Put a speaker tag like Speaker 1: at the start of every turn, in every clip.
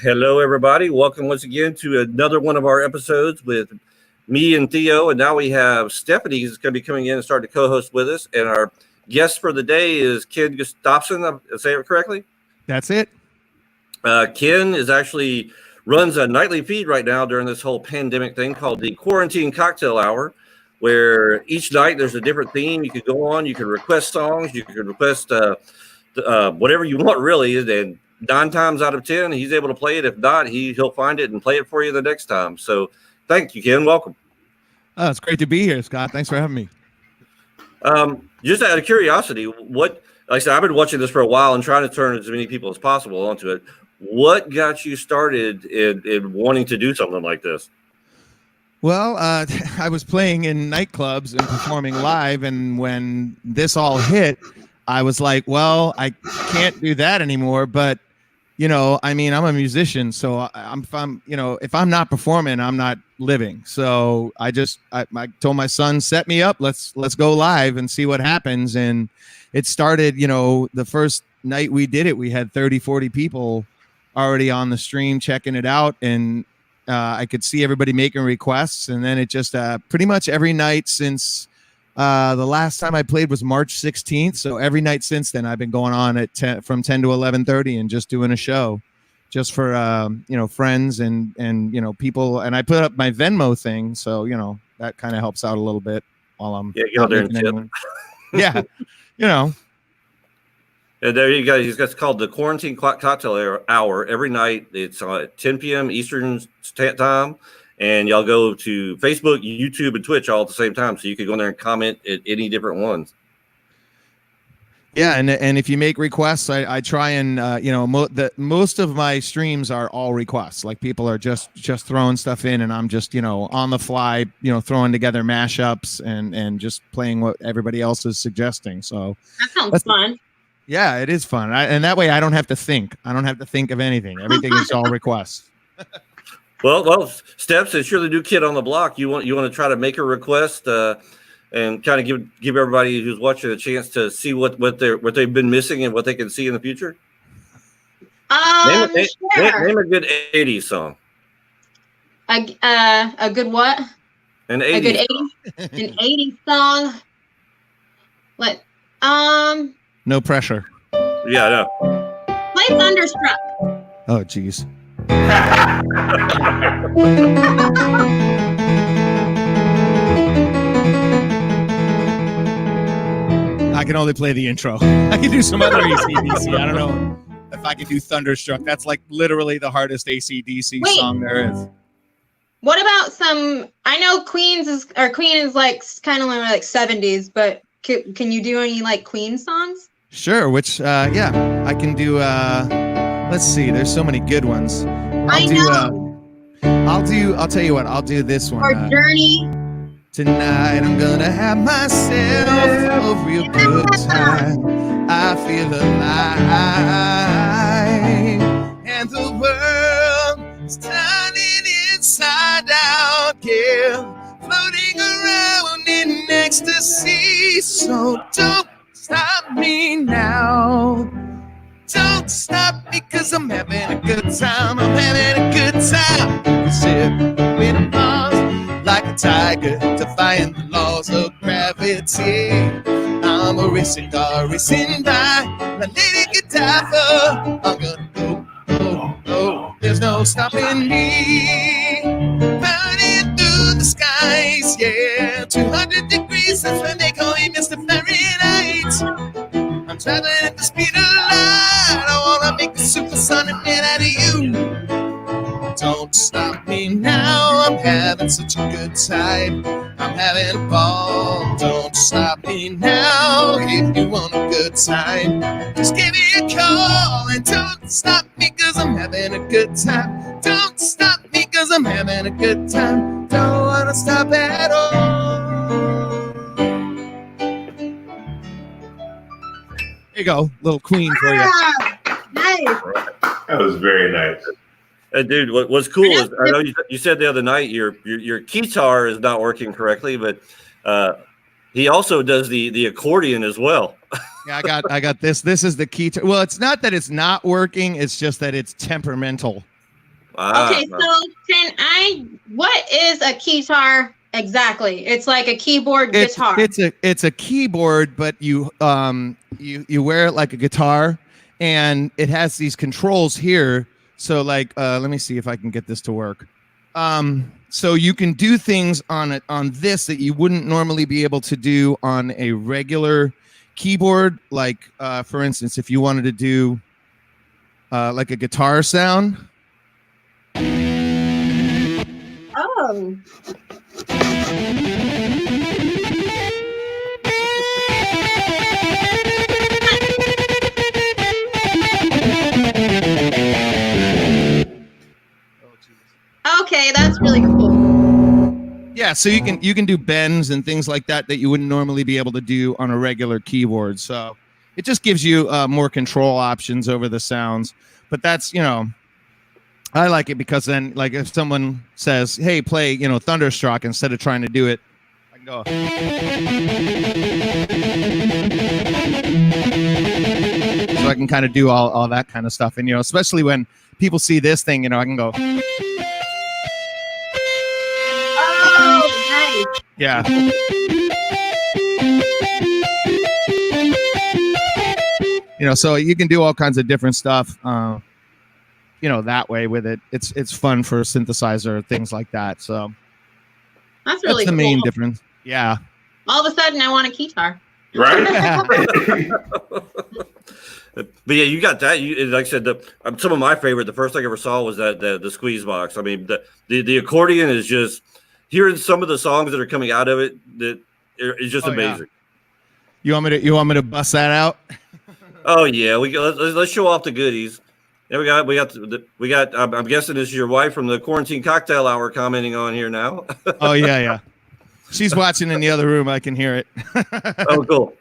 Speaker 1: Hello, everybody. Welcome once again to another one of our episodes with me and Theo. And now we have Stephanie who's going to be coming in and start to co-host with us. And our guest for the day is Ken Gustafson. Did I say it correctly?
Speaker 2: That's it.
Speaker 1: Ken is actually runs a nightly feed right now during this whole pandemic thing called the Quarantine Cocktail Hour, where each night there's a different theme. You could go on, you can request songs, you can request whatever you want, really. And 9 times out of 10, he's able to play it. If not, he'll find it and play it for you the next time. So thank you, Ken. Welcome.
Speaker 2: It's great to be here, Scott. Thanks for having me.
Speaker 1: Just out of curiosity, like I said, I've been watching this for a while and trying to turn as many people as possible onto it. What got you started in wanting to do something like this?
Speaker 2: Well, I was playing in nightclubs and performing live, and when this all hit, I was like, well, I can't do that anymore. But, I'm a musician, so if I'm not performing, I'm not living. So I told my son, set me up, let's go live and see what happens. And it started, the first night we did it, we had 30, 40 people already on the stream checking it out. And I could see everybody making requests. And then it just pretty much every night since the last time I played was March 16th. So every night since then, I've been going on at from 10 to 11:30 and just doing a show just for, friends and people. And I put up my Venmo thing. So, that kind of helps out a little bit while I'm
Speaker 1: get out there and tip.
Speaker 2: Yeah.
Speaker 1: And there you go. It's called the Quarantine Cocktail Hour every night. It's at 10 p.m. Eastern time. And y'all go to Facebook, YouTube, and Twitch all at the same time. So you can go in there and comment at any different ones.
Speaker 2: Yeah. And if you make requests, I try and, most of my streams are all requests. Like people are just throwing stuff in and I'm just, on the fly, throwing together mashups and just playing what everybody else is suggesting. So
Speaker 3: that sounds fun.
Speaker 2: Yeah, it is fun. And that way I don't have to think. I don't have to think of anything. Everything is all requests.
Speaker 1: Well, Steph, since you're the new kid on the block, you want to try to make a request and kind of give everybody who's watching a chance to see what they've been missing and what they can see in the future.
Speaker 3: Sure.
Speaker 1: Name a good 80s song.
Speaker 3: A good what?
Speaker 1: An 80s.
Speaker 3: A good 80s. An 80s song. What?
Speaker 2: No pressure.
Speaker 1: Yeah, I know.
Speaker 3: Play Thunderstruck.
Speaker 2: Oh, geez. I can only play the intro. I can do some other AC/DC. I don't know if I can do Thunderstruck. That's like literally the hardest AC/DC song there is.
Speaker 3: What about some? I know Queen is like kind of like 70s, but can you do any like Queen songs?
Speaker 2: Sure. Which I can do. Let's see. There's so many good ones. I'll tell you what. I'll do this one.
Speaker 3: Or Journey.
Speaker 2: Tonight I'm gonna have myself a real good time. I feel alive, and the world is turning inside out. Yeah, floating around in ecstasy. So don't stop me now. Don't stop me, 'cause I'm having a good time. I'm having a good time. With a pause, like a tiger, defying the laws of gravity. I'm a racing car, racing by. My lady Godiva. I'm gonna go. There's no stopping me. Burning through the skies, yeah. 200 degrees, that's when they call me Mr. Fahrenheit. I'm traveling at the speed of light. I wanna make a supersonic man out of you. Don't stop me now. I'm having such a good time. I'm having a ball. Don't stop me now. If you want a good time, just give me a call. And don't stop me, 'cause I'm having a good time. Don't stop me, 'cause I'm having a good time. Don't wanna stop at all. There you go, little Queen for you.
Speaker 3: Nice.
Speaker 4: That was very nice.
Speaker 1: Dude, what's cool is I know you said the other night your guitar is not working correctly, but he also does the accordion as well.
Speaker 2: Yeah, I got this. This is the guitar. Well, it's not that it's not working. It's just that it's temperamental.
Speaker 3: Okay, so what is a keytar exactly? It's like a keyboard guitar.
Speaker 2: It's a keyboard, but you wear it like a guitar, and it has these controls here. So like, let me see if I can get this to work. So you can do things on this that you wouldn't normally be able to do on a regular keyboard. Like, for instance, if you wanted to do like a guitar sound.
Speaker 3: Oh. Okay, that's really cool.
Speaker 2: Yeah, so you can do bends and things like that you wouldn't normally be able to do on a regular keyboard. So it just gives you more control options over the sounds. But that's, I like it because then, like, if someone says, "Hey, play, Thunderstruck," instead of trying to do it, I can go. So I can kind of do all that kind of stuff, and especially when people see this thing, I can go.
Speaker 3: Oh, nice.
Speaker 2: Yeah. So you can do all kinds of different stuff. That way with it. It's fun for a synthesizer, things like that. So
Speaker 3: that's really
Speaker 2: the
Speaker 3: cool.
Speaker 2: main difference. Yeah.
Speaker 3: All of a sudden, I want a keytar.
Speaker 4: Right?
Speaker 1: But yeah, you got that. Like I said, some of my favorite. The first thing I ever saw was the squeeze box. I mean, the accordion is just hearing some of the songs that are coming out of it. That is just amazing.
Speaker 2: Yeah. You want me to bust that out?
Speaker 1: Oh yeah, let's show off the goodies. Yeah, we got. I'm guessing this is your wife from the Quarantine Cocktail Hour commenting on here now.
Speaker 2: Oh yeah. She's watching in the other room. I can hear it.
Speaker 1: Oh, cool.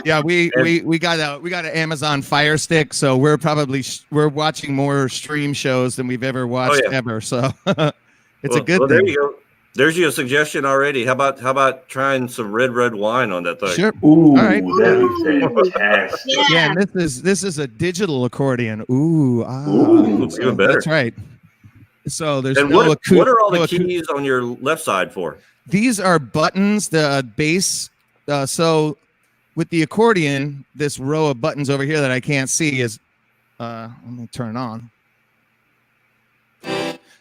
Speaker 2: Yeah, we got an Amazon Fire Stick, so we're watching more stream shows than we've ever watched ever. So it's a good thing.
Speaker 1: There you go. There's your suggestion already. How about trying some red wine on that thing?
Speaker 2: Sure.
Speaker 4: Ooh,
Speaker 2: all right.
Speaker 4: that'd be fantastic.
Speaker 2: Yeah, and this is a digital accordion.
Speaker 4: Ooh,
Speaker 1: even better.
Speaker 2: That's right. So there's
Speaker 1: what are all the keys on your left side for?
Speaker 2: These are buttons, the bass. So with the accordion, this row of buttons over here that I can't see is, let me turn it on.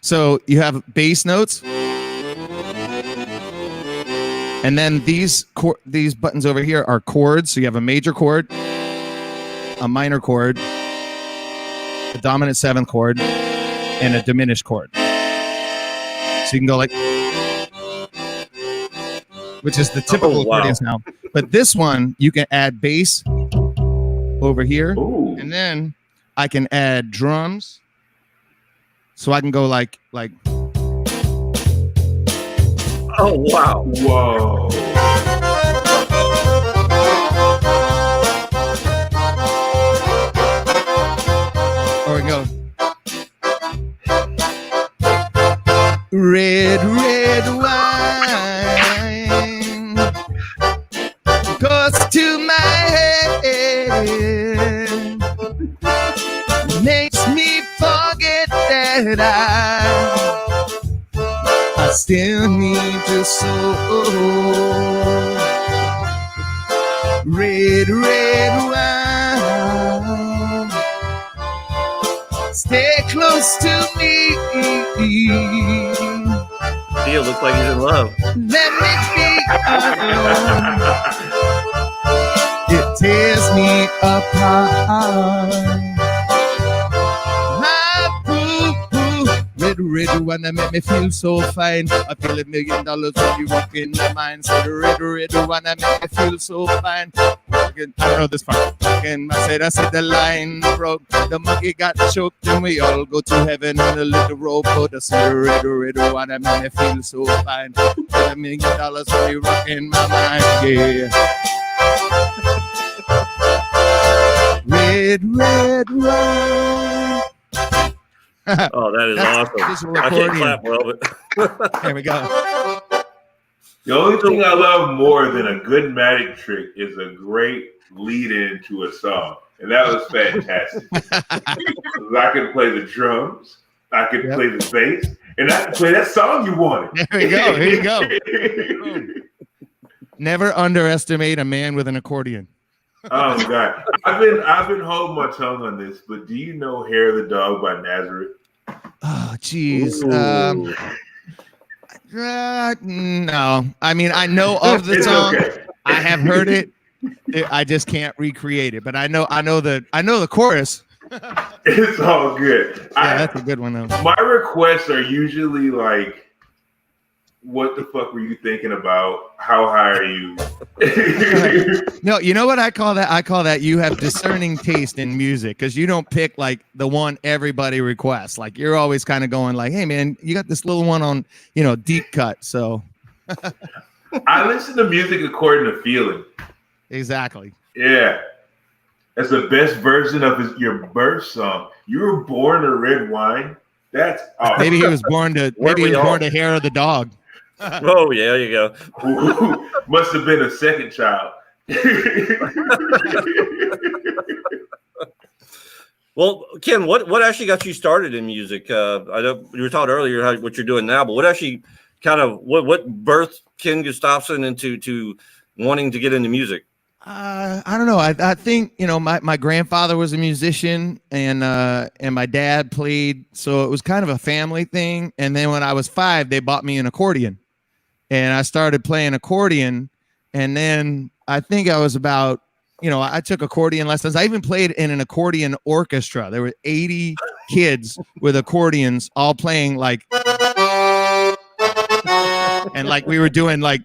Speaker 2: So you have bass notes. And then these buttons over here are chords. So you have a major chord, a minor chord, a dominant seventh chord, and a diminished chord. So you can go like, which is the typical accordion sound. But this one, you can add bass over here.
Speaker 4: Ooh.
Speaker 2: And then I can add drums. So I can go like.
Speaker 1: Oh, wow.
Speaker 4: Whoa.
Speaker 2: Or we go. Red wine goes to my head, makes me forget that I still need to soul. Red wine, stay close to me.
Speaker 1: Theo looks like he's in love.
Speaker 2: Let me be alone. It tears me apart. Red one that make me feel so fine. I feel $1 million when you walk in my mind. So the red one that make me feel so fine. I don't know this part. Again, I said the line broke. The monkey got choked and we all go to heaven on a little rowboat. I said the red one that make me feel so fine. $1 million when you rock in my mind. Yeah. Red wine.
Speaker 1: Oh, that is awesome. I can't clap well, but
Speaker 2: there we go.
Speaker 4: The only thing I love more than a good magic trick is a great lead-in to a song. And that was fantastic. I can play the drums. I could play the bass, and I could play that song you wanted.
Speaker 5: There we go. Here you go. Never underestimate a man with an accordion.
Speaker 4: Oh God, I've been holding my tongue on this, but do you know "Hair of the Dog" by Nazareth?
Speaker 5: Oh, geez. No, I mean I know of the song. Okay. I have heard it. I just can't recreate it, but I know the chorus.
Speaker 4: It's all good.
Speaker 5: Yeah, that's a good one though.
Speaker 4: My requests are usually like, what the fuck were you thinking about? How high are you?
Speaker 5: No, you know what I call that? I call that you have discerning taste in music, because you don't pick like the one everybody requests. Like you're always kind of going like, hey man, you got this little one on, deep cut. So
Speaker 4: I listen to music according to feeling.
Speaker 5: Exactly.
Speaker 4: Yeah. That's the best version of your birth song. You were born to red wine. That's awesome.
Speaker 5: Maybe he was born to Hair of the Dog.
Speaker 1: Oh yeah, there you go.
Speaker 4: Ooh, must have been a second child.
Speaker 1: Well, Ken, what actually got you started in music? I know you were talking earlier what you're doing now, but what actually what birthed Ken Gustafson into wanting to get into music?
Speaker 5: I don't know. I think my grandfather was a musician, and my dad played, so it was kind of a family thing. And then when I was 5, they bought me an accordion, and I started playing accordion. And then I think I was about, I took accordion lessons. I even played in an accordion orchestra. There were 80 kids with accordions all playing like, and like we were doing like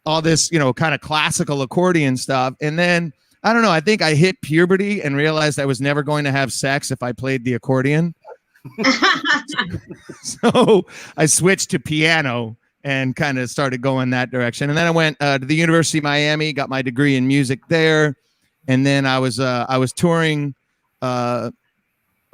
Speaker 5: all this, kind of classical accordion stuff. And then, I don't know, I think I hit puberty and realized I was never going to have sex if I played the accordion. So I switched to piano and kind of started going that direction. And then I went to the University of Miami, got my degree in music there. And then I was touring. I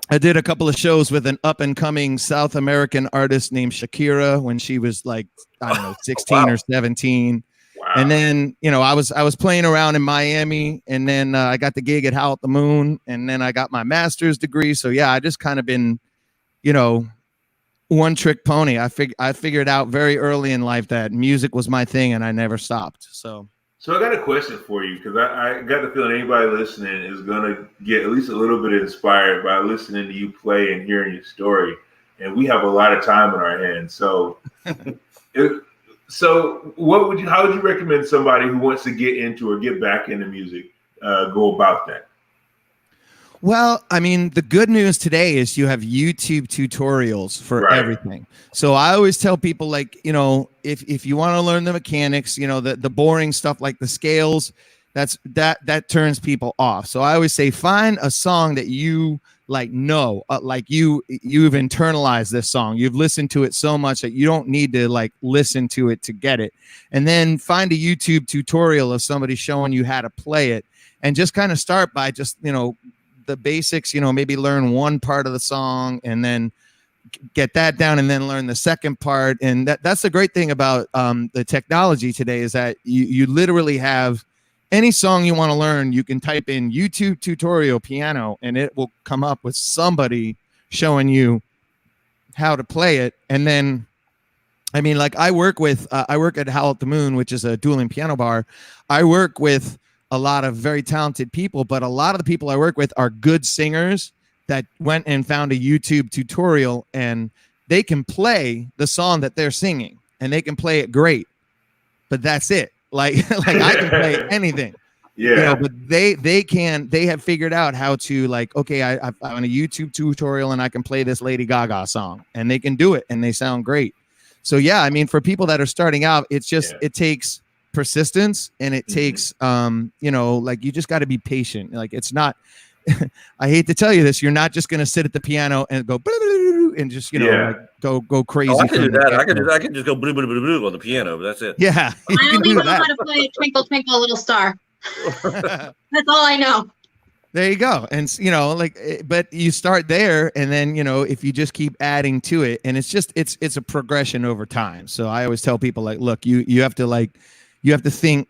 Speaker 5: did a couple of shows with an up and coming South American artist named Shakira when she was like, I don't know, 16 or 17.
Speaker 4: Wow.
Speaker 5: And then, I was playing around in Miami, and then I got the gig at Howl at the Moon, and then I got my master's degree. So yeah, I just kind of been, one trick pony. I figured out very early in life that music was my thing, and I never stopped. So
Speaker 4: I got a question for you, because I got the feeling anybody listening is gonna get at least a little bit inspired by listening to you play and hearing your story. And we have a lot of time in our hands, so. So how would you recommend somebody who wants to get into or get back into music go about that?
Speaker 5: Well, I mean, the good news today is you have YouTube tutorials for everything. So I always tell people, like, if you want to learn the mechanics, the boring stuff like the scales, that turns people off. So I always say, find a song that you like you've internalized this song. You've listened to it so much that you don't need to like listen to it to get it. And then find a YouTube tutorial of somebody showing you how to play it, and just kind of start by just, the basics, maybe learn one part of the song and then get that down, and then learn the second part. And that's the great thing about the technology today, is that you literally have any song you want to learn. You can type in YouTube tutorial piano, and it will come up with somebody showing you how to play it. And then, I mean, like I work at Howl at the Moon, which is a dueling piano bar. I work with a lot of very talented people, but a lot of the people I work with are good singers that went and found a YouTube tutorial, and they can play the song that they're singing, and they can play it great, but that's it. Like I can play anything, but they have figured out how to, like, okay, I'm on a YouTube tutorial and I can play this Lady Gaga song, and they can do it and they sound great. So yeah, I mean, for people that are starting out, it's just, it takes persistence, and it takes, like, you just got to be patient. Like, it's not, I hate to tell you this, you're not just going to sit at the piano and go, and just, like, go crazy.
Speaker 1: Oh, I can do that. I can just go blue, blue, blue, blue on the piano. That's it.
Speaker 5: Yeah.
Speaker 3: I only know how to play Twinkle, Twinkle, Little Star. That's all I know.
Speaker 5: There you go. And, but you start there, and then, if you just keep adding to it, and it's just, it's a progression over time. So I always tell people, like, look, you have to think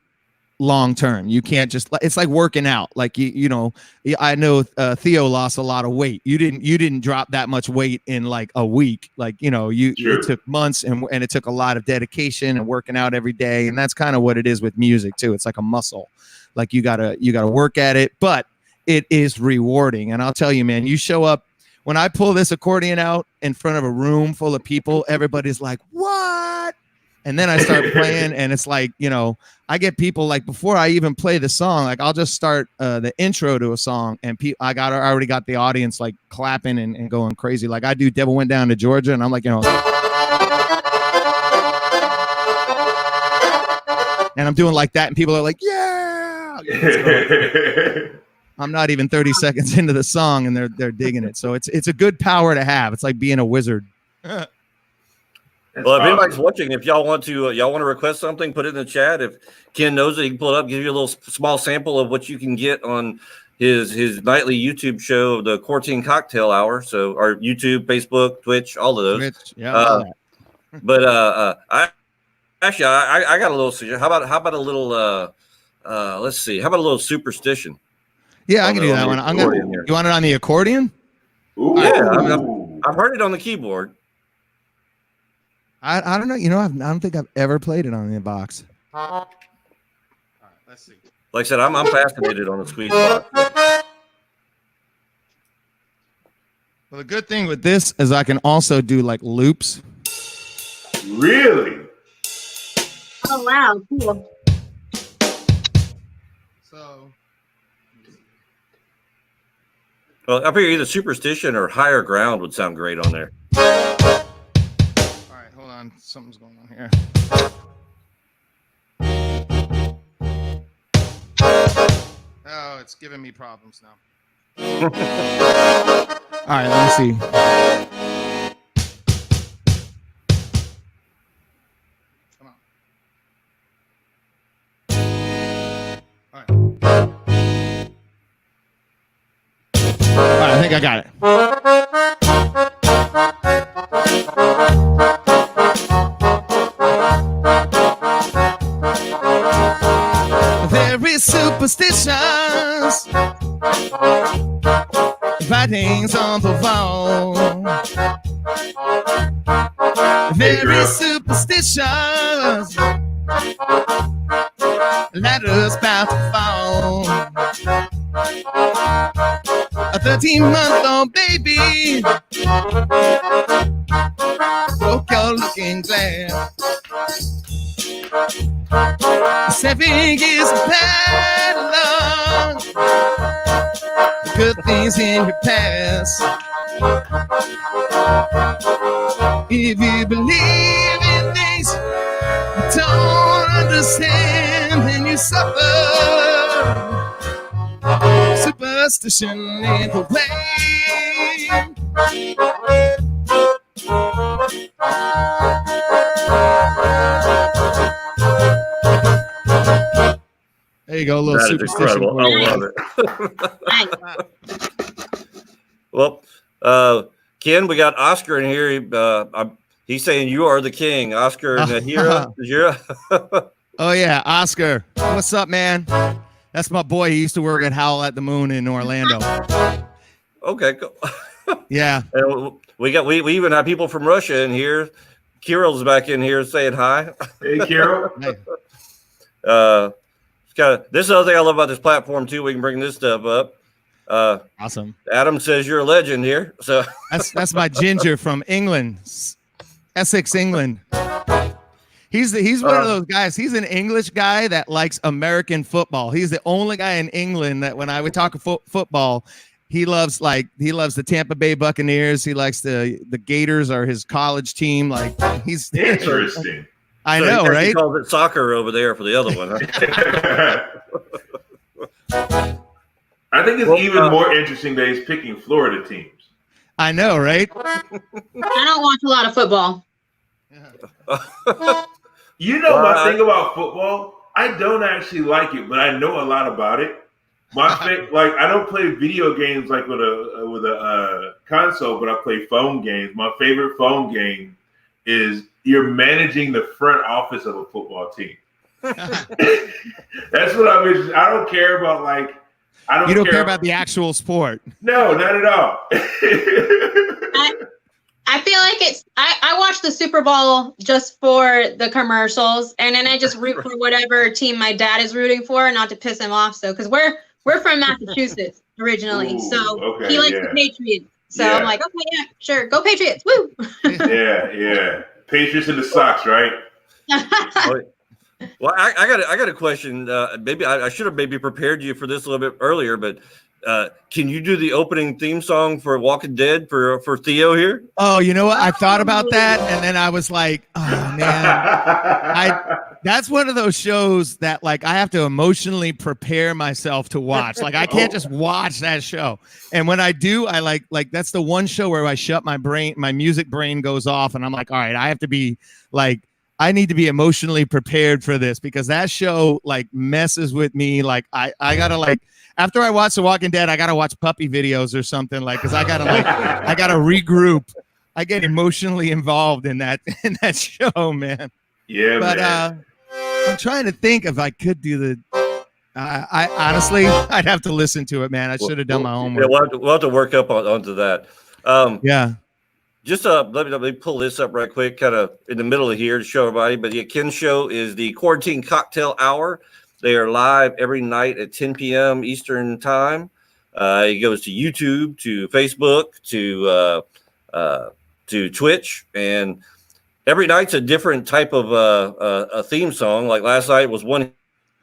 Speaker 5: long term. You can't just, it's like working out. Like you know, I know Theo lost a lot of weight. You didn't drop that much weight in like a week. Like, you know, it took months and it took a lot of dedication and working out every day. And that's kind of what it is with music too. It's like a muscle. Like you gotta work at it, but it is rewarding. And I'll tell you, man, you show up when I pull this accordion out in front of a room full of people, everybody's like, what? And then I start playing, and it's like, you know, I get people like before I even play the song, like I'll just start the intro to a song, and I already got the audience like clapping and going crazy. Like I do Devil Went Down to Georgia, and I'm like, you know, and I'm doing like that, and people are like, yeah. I'm not even 30 seconds into the song, and they're digging it. So it's a good power to have. It's like being a wizard.
Speaker 1: Well, if anybody's watching, if y'all want to request something, put it in the chat. If Ken knows it, he can pull it up, give you a little small sample of what you can get on his nightly YouTube show, the Quarantine Cocktail Hour. So our YouTube, Facebook, Twitch, all of those.
Speaker 5: Twitch, yeah.
Speaker 1: But I got a little suggestion. How about a little let's see. How about a little superstition?
Speaker 5: Yeah, I can do that one. You want it on the accordion?
Speaker 4: Ooh.
Speaker 1: Yeah, I've heard it on the keyboard.
Speaker 5: I don't know. You know, I don't think I've ever played it on the box.
Speaker 2: All right, let's see.
Speaker 1: Like I said, I'm fascinated on the squeeze box.
Speaker 5: Well, the good thing with this is I can also do like loops.
Speaker 4: Really?
Speaker 3: Oh wow, cool.
Speaker 5: So,
Speaker 1: Well, up here, either superstition or higher ground would sound great on there.
Speaker 5: all right, hold on. Something's going on here. Oh, it's giving me problems now. All right, let me see. Come on. All right. All right, I think I got it. Very superstitious writings on the wall. Very superstitious letters about to fall. A 13-month-old baby broke your looking glass. 7 years of bad luck, good things in your past. If you believe in things you don't understand, then you suffer. Superstition in the way. There you go, a little
Speaker 1: That is
Speaker 5: superstition.
Speaker 1: incredible. I love it. Well, Ken, we got Oscar in here. He's saying you are the king, Oscar Nahira.
Speaker 5: Oh yeah, Oscar. What's up, man? That's my boy. He used to work at Howl at the Moon in Orlando.
Speaker 1: Okay, cool.
Speaker 5: Yeah.
Speaker 1: We even have people from Russia in here. Kirill's back in here saying hi.
Speaker 4: Hey, Carol.
Speaker 1: This is the other thing I love about this platform too. We can bring this stuff up.
Speaker 5: Awesome.
Speaker 1: Adam says you're a legend here. So
Speaker 5: that's my ginger from England, Essex, England. He's one of those guys. He's an English guy that likes American football. He's the only guy in England that when I would talk football, he loves the Tampa Bay Buccaneers. He likes the Gators are his college team. Like he's
Speaker 4: Interesting.
Speaker 5: I know, right?
Speaker 1: He calls it soccer over there for the other one. Huh?
Speaker 4: I think it's even more interesting that he's picking Florida teams.
Speaker 5: I know, right?
Speaker 3: I don't watch a lot of football.
Speaker 4: You know my thing about football? I don't actually like it, but I know a lot about it. I don't play video games like with a console, but I play phone games. My favorite phone game is you're managing the front office of a football team. That's what I mean. I don't care about like.
Speaker 5: You don't care about the actual sport.
Speaker 4: No, not at all.
Speaker 3: I feel like I watch the Super Bowl just for the commercials, and then I just root for whatever team my dad is rooting for, not to piss him off. So, because we're from Massachusetts originally,
Speaker 4: Ooh,
Speaker 3: so
Speaker 4: okay,
Speaker 3: he likes the Patriots. So I'm like, okay, yeah, sure, go Patriots, woo!
Speaker 4: yeah. Patriots in the socks, right?
Speaker 1: Well, I got a question. Maybe I should have maybe prepared you for this a little bit earlier, but can you do the opening theme song for Walking Dead for Theo here?
Speaker 5: Oh, you know what? I thought about that, and then I was like, oh man, that's one of those shows that like I have to emotionally prepare myself to watch. Like I can't just watch that show. And when I do, I like that's the one show where I shut my brain, my music brain goes off, and I'm like, all right, I have to be like. I need to be emotionally prepared for this because that show like messes with me. Like I gotta like after I watch The Walking Dead, I gotta watch puppy videos or something like because I gotta regroup. I get emotionally involved in that show, man.
Speaker 4: Yeah,
Speaker 5: but
Speaker 4: man.
Speaker 5: I'm trying to think if I could do the. I honestly, I'd have to listen to it, man. I should have done my homework.
Speaker 1: Yeah, we'll have to work up onto that.
Speaker 5: Yeah.
Speaker 1: Just let me pull this up right quick, kind of in the middle of here to show everybody. But the Ken Show is the Quarantine Cocktail Hour. They are live every night at 10 p.m. Eastern Time. It goes to YouTube, to Facebook, to Twitch, and every night's a different type of a theme song. Like last night was One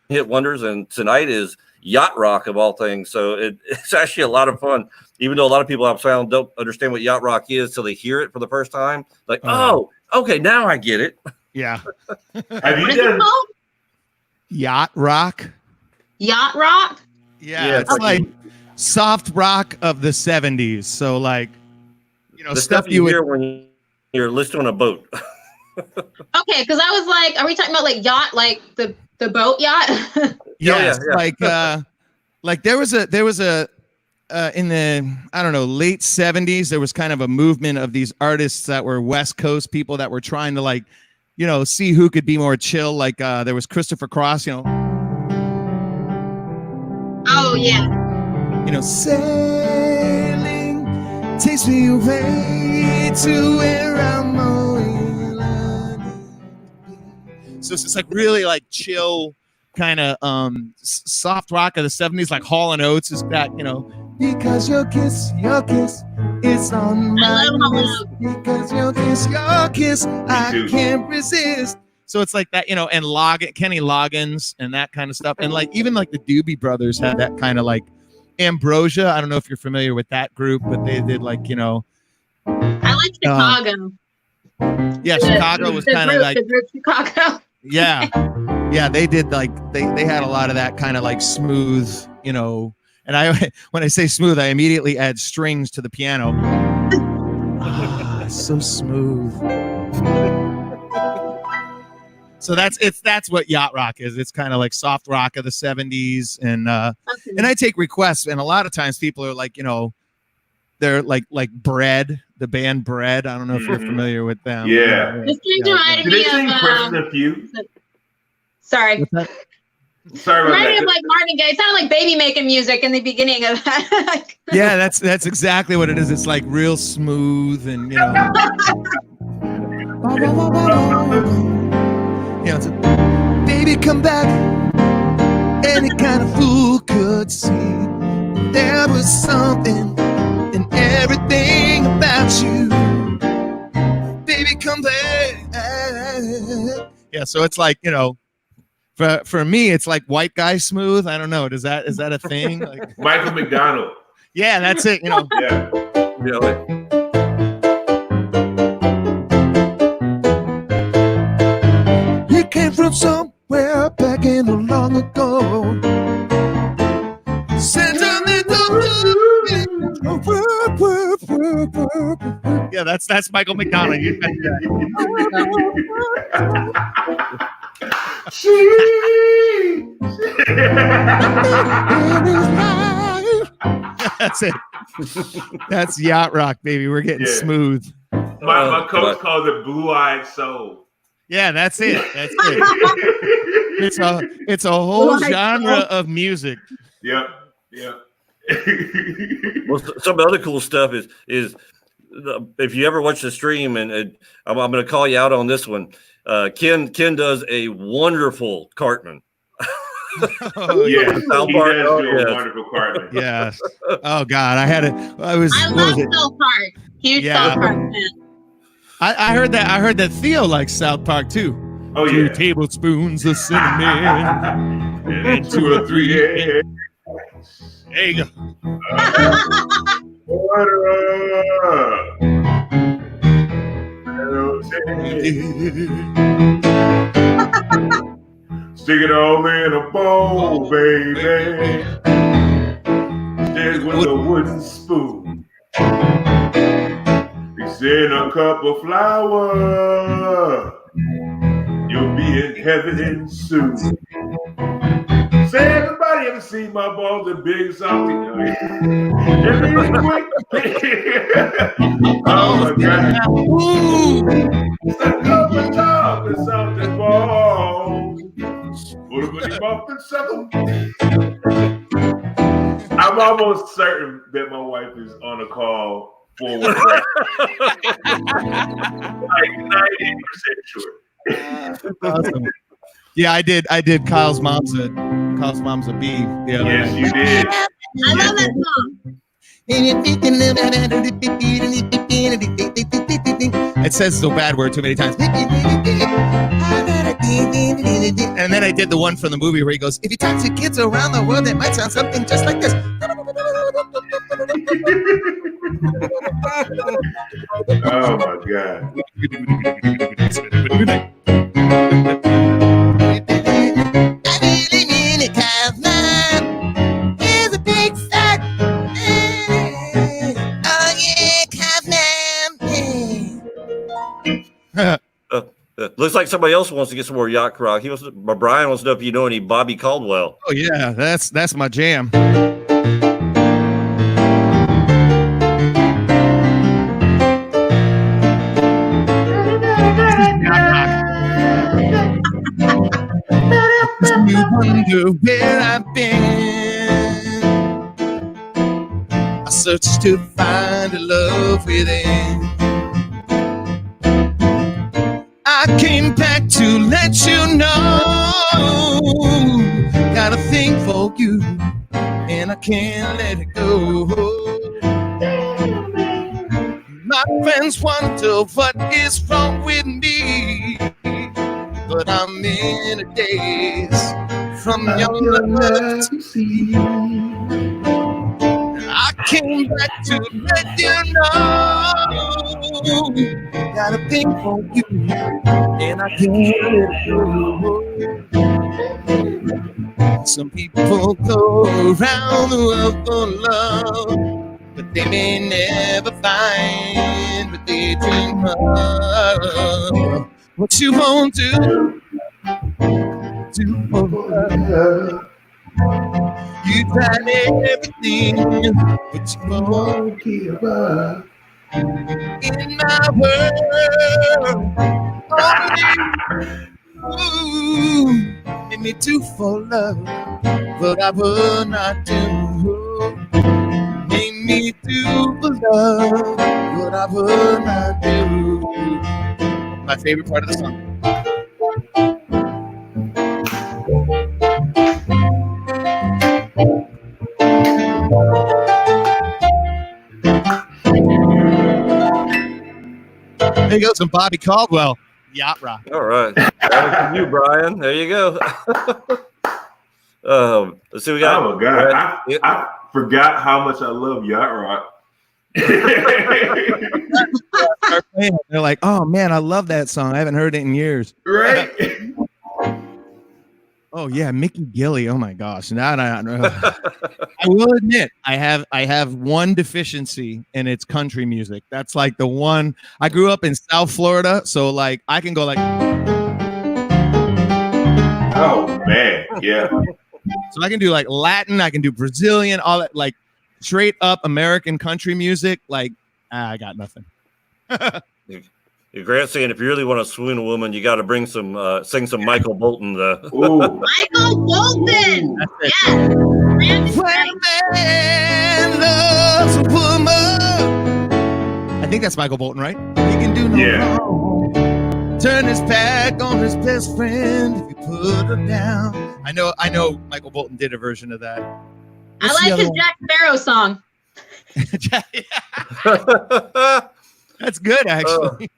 Speaker 1: Hit Wonders, and tonight is Yacht Rock of all things. So it's actually a lot of fun. Even though a lot of people I've found don't understand what yacht rock is till they hear it for the first time. Like, oh, okay, now I get it.
Speaker 5: Yeah.
Speaker 4: Have you done
Speaker 5: yacht rock?
Speaker 3: Yacht rock?
Speaker 5: Yeah, it's like soft rock of the 70s. So like, you know,
Speaker 1: the stuff you hear when you're listening on a boat.
Speaker 3: Okay, because I was like, are we talking about like yacht, like the boat yacht?
Speaker 5: Yes, yeah. Like there was a in the, I don't know, late 70s, there was kind of a movement of these artists that were West Coast people that were trying to like, you know, see who could be more chill. Like there was Christopher Cross, you know.
Speaker 3: Oh, yeah.
Speaker 5: You know, sailing takes me away to where I'm going. So it's just like really like chill kind of soft rock of the 70s, like Hall & Oates has got, you know, because your kiss is on my list. Because your kiss, I can't resist. So it's like that, you know, and Kenny Loggins and that kind of stuff. And like even like the Doobie Brothers had that kind of like Ambrosia. I don't know if you're familiar with that group, but they did like, you know.
Speaker 3: I like Chicago.
Speaker 5: Yeah, Chicago was kind of like
Speaker 3: the group Chicago.
Speaker 5: Yeah. Yeah, they did like they had a lot of that kind of like smooth, you know. And when I say smooth, I immediately add strings to the piano. So smooth. So that's what yacht rock is. It's kind of like soft rock of the 70s, and I take requests, and a lot of times people are like, you know, they're like Bread, the band Bread. I don't know if you're familiar with them.
Speaker 4: Yeah.
Speaker 3: This reminded
Speaker 4: Did
Speaker 3: me
Speaker 4: they sing
Speaker 3: of
Speaker 4: Preston Few?
Speaker 3: Sorry.
Speaker 4: Sorry about
Speaker 3: reminded
Speaker 4: that.
Speaker 3: of like Marvin Gaye. It sounded like baby making music in the beginning of that.
Speaker 5: Yeah, that's exactly what it is. It's like real smooth and, you know. You know, it's a, baby, come back. Any kind of fool could see there was something in everything about you. Baby, come back. Yeah, so it's like, you know, for me, it's like white guy smooth. I don't know. Is that a thing? Like,
Speaker 4: Michael McDonald.
Speaker 5: Yeah, that's it. You know.
Speaker 4: Yeah.
Speaker 1: Really?
Speaker 5: He came from somewhere back in the long ago. Yeah, that's Michael McDonald. That's it. That's yacht rock, baby. We're getting smooth.
Speaker 4: My coach calls it blue-eyed soul.
Speaker 5: Yeah, that's it. That's it. it's a whole genre of music.
Speaker 4: Yep.
Speaker 1: Well, some other cool stuff is if you ever watch the stream, and I'm going to call you out on this one. Ken does a wonderful Cartman.
Speaker 5: Oh,
Speaker 4: yes,
Speaker 5: yeah.
Speaker 4: he does do a wonderful Cartman.
Speaker 5: Yes. Oh God, I love
Speaker 3: South Park. Huge South Park fan.
Speaker 5: I heard that Theo likes South Park too.
Speaker 4: Oh yeah.
Speaker 5: 2 tablespoons of cinnamon
Speaker 4: and 2 or 3 eggs.
Speaker 5: There you go.
Speaker 4: What up? Hello, stick it all in a bowl, baby. There's with a wooden spoon. Mix in a cup of flour. You'll be in heaven soon. Say, everybody ever seen my balls are big something? Oh my God. Stuck up on top of something balls. I'm almost certain that my wife is on a call forward. Like 90% sure.
Speaker 5: Awesome. Yeah, I did Kyle's mom's a bee.
Speaker 4: Yes, you did.
Speaker 3: I love that song.
Speaker 5: It says the bad word too many times. And then I did the one from the movie where he goes, if you talk to kids around the world, it might sound something just like this.
Speaker 4: Oh my God.
Speaker 1: Looks like somebody else wants to get some more yacht rock. Brian wants to know if you know any Bobby Caldwell.
Speaker 5: Oh yeah, that's my jam. You wonder where I've been. I searched to find a love within. I came back to let you know. Got a thing for you, and I can't let it go. My friends wonder what is wrong with me, but I'm in a daze from your love to see. I came back to let you know. Got a thing for you, and I can't let it go. Some people go around the world for love, but they may never find what they dream of. What you won't do for love. You tried everything, but you won't give up. In my world, only you made me do for love what I would not do. Made me do for love what I would not do. My favorite part of the song. There you go, some Bobby Caldwell. Yacht rock.
Speaker 1: All right. That was from you, Brian. There you go. Let's see what we got.
Speaker 4: Oh my God. I forgot how much I love yacht rock.
Speaker 5: They're like, oh man, I love that song. I haven't heard it in years.
Speaker 4: Right?
Speaker 5: Oh yeah, Mickey Gilley. Oh my gosh. Now I will admit, I have one deficiency, and it's country music. That's like the one. I grew up in South Florida, so like I can go like.
Speaker 4: Oh man, yeah.
Speaker 5: So I can do like Latin, I can do Brazilian, all that, like straight up American country music. Like I got nothing.
Speaker 1: Grant's saying if you really want to swoon a woman, you got to bring some, sing some Michael Bolton.
Speaker 4: Ooh.
Speaker 3: Michael Bolton. Yes.
Speaker 5: When a man loves a woman. I think that's Michael Bolton, right? He can do no wrong. Turn his back on his best friend if you put her down. I know Michael Bolton did a version of that.
Speaker 3: I like his Jack Sparrow song.
Speaker 5: That's good, actually.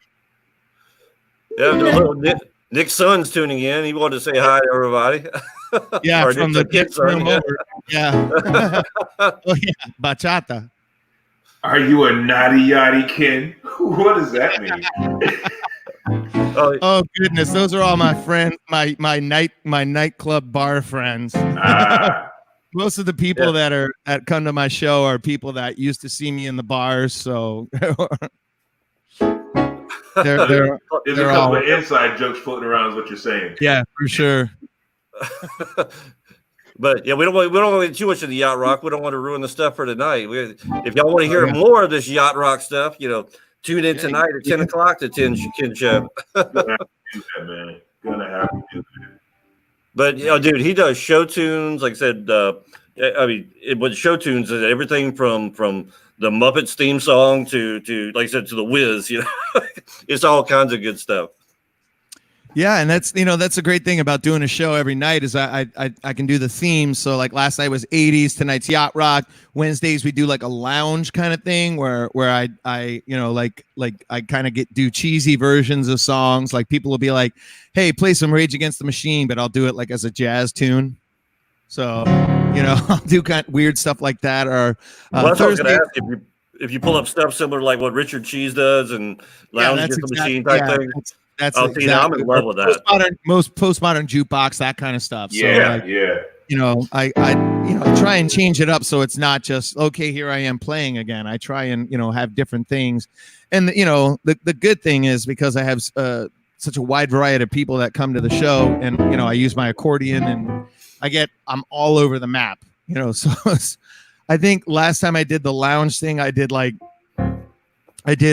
Speaker 1: Nick's son's tuning in. He wanted to say hi to everybody.
Speaker 5: Yeah, from the kids room over. Yeah. Oh, yeah. Bachata.
Speaker 4: Are you a naughty yachty Ken? What does that mean?
Speaker 5: Oh goodness, those are all my friends, my nightclub bar friends. Most of the people that come to my show are people that used to see me in the bars, so There's a
Speaker 4: couple of inside jokes floating around, is what you're saying.
Speaker 5: Yeah, for sure.
Speaker 1: But yeah, we don't want to get too much of the yacht rock. We don't want to ruin the stuff for tonight. If y'all want to hear more of this yacht rock stuff, tune in tonight at 10 o'clock to Ken Show.
Speaker 4: Gonna have to do that.
Speaker 1: But dude, he does show tunes. Like I said, with show tunes, everything from the Muppets theme song to like I said, to the Wiz. It's all kinds of good stuff.
Speaker 5: Yeah, and that's a great thing about doing a show every night is I can do the themes. So like last night was 80s, tonight's yacht rock. Wednesdays we do like a lounge kind of thing where I kind of do cheesy versions of songs. Like people will be like, "Hey, play some Rage Against the Machine," but I'll do it like as a jazz tune. So I'll do kind of weird stuff like that. Or
Speaker 1: I was going to ask if you pull up stuff similar to like what Richard Cheese does and Lounge Against the Machine type thing.
Speaker 5: That's
Speaker 1: I'm in love with that.
Speaker 5: Most postmodern jukebox, that kind of stuff.
Speaker 4: Yeah,
Speaker 5: so I try and change it up so it's not just okay. Here I am playing again. I try and have different things, and the good thing is because I have such a wide variety of people that come to the show, and I use my accordion, and I'm all over the map. So I think last time I did the lounge thing, I did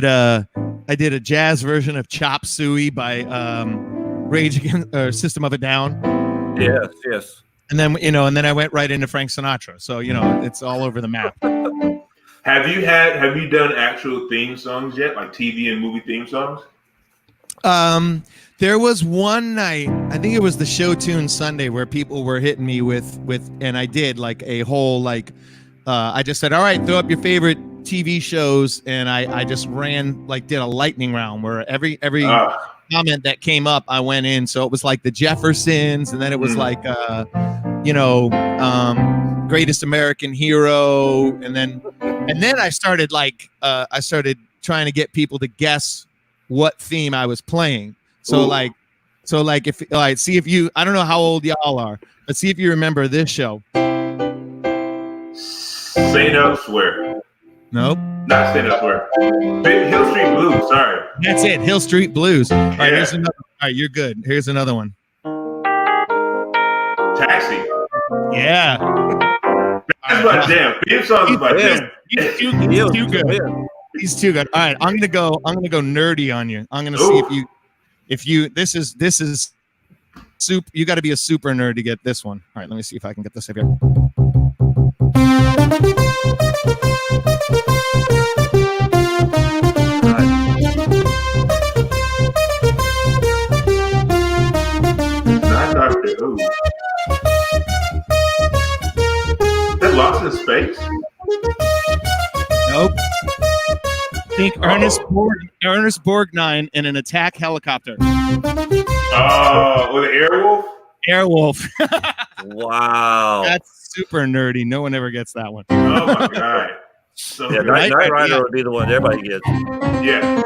Speaker 5: a jazz version of Chop Suey by Rage Against System of a Down.
Speaker 1: Yes.
Speaker 5: And then I went right into Frank Sinatra. So it's all over the map.
Speaker 4: Have you done actual theme songs yet, like TV and movie theme songs?
Speaker 5: There was one night, I think it was the Show Tune Sunday, where people were hitting me with, and I did like a whole I just said, all right, throw up your favorite TV shows, and I just did a lightning round where every comment that came up I went in. So it was like the Jeffersons, and then it was Greatest American Hero, and then I started trying to get people to guess what theme I was playing. So see if you, I don't know how old y'all are, but see if you remember this show.
Speaker 4: St. Elsewhere.
Speaker 5: Nope.
Speaker 4: Not St. Elsewhere. Hill Street Blues. Sorry.
Speaker 5: That's it. Hill Street Blues. All right, here's another. All right, you're good. Here's another one.
Speaker 4: Taxi.
Speaker 5: Yeah.
Speaker 4: That's my jam. Theme songs is my jam.
Speaker 5: He's too good. He's too good. All right, I'm gonna go nerdy on you. I'm gonna see if you. This is soup. You got to be a super nerd to get this one. All right, let me see if I can get this up here.
Speaker 4: Not Dr. Who. That Lost in Space?
Speaker 5: Nope. Think Ernest Borgnine in an attack helicopter.
Speaker 4: Oh, with an Airwolf?
Speaker 5: Airwolf.
Speaker 1: Wow.
Speaker 5: That's super nerdy. No one ever gets that one.
Speaker 4: Oh my god. So
Speaker 1: Night Rider would be the one everybody gets.
Speaker 4: Yeah.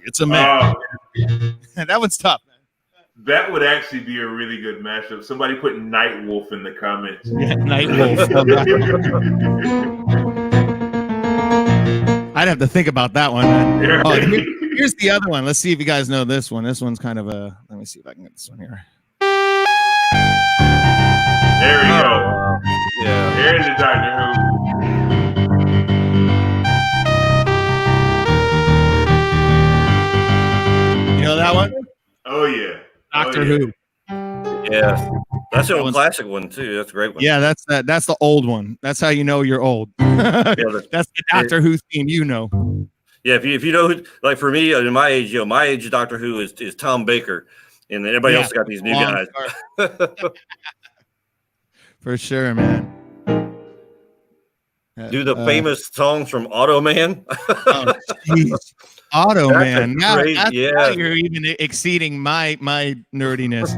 Speaker 5: It's a man. That one's tough.
Speaker 4: That would actually be a really good mashup. Somebody put Night Wolf in the comments.
Speaker 5: Yeah, Night Wolf. I'd have to think about that one. Oh, Here's the other one. Let's see if you guys know this one. This one's kind of a. Let me see if I can get this one here.
Speaker 4: There we go.
Speaker 1: Yeah.
Speaker 4: Here's the Doctor Who.
Speaker 5: You know that one?
Speaker 4: Oh yeah.
Speaker 5: Doctor Who.
Speaker 1: Yeah. That's the old classic one too. That's a great one.
Speaker 5: Yeah, that's the old one. That's how you know you're old. That's the Doctor Who theme, you know.
Speaker 1: Yeah, if you know who, like for me in my age, my age of Doctor Who is Tom Baker, and then everybody else got these new guys.
Speaker 5: For sure, man.
Speaker 1: Do the famous songs from Automan.
Speaker 5: Oh, jeez. Automan. Now you're even exceeding my nerdiness.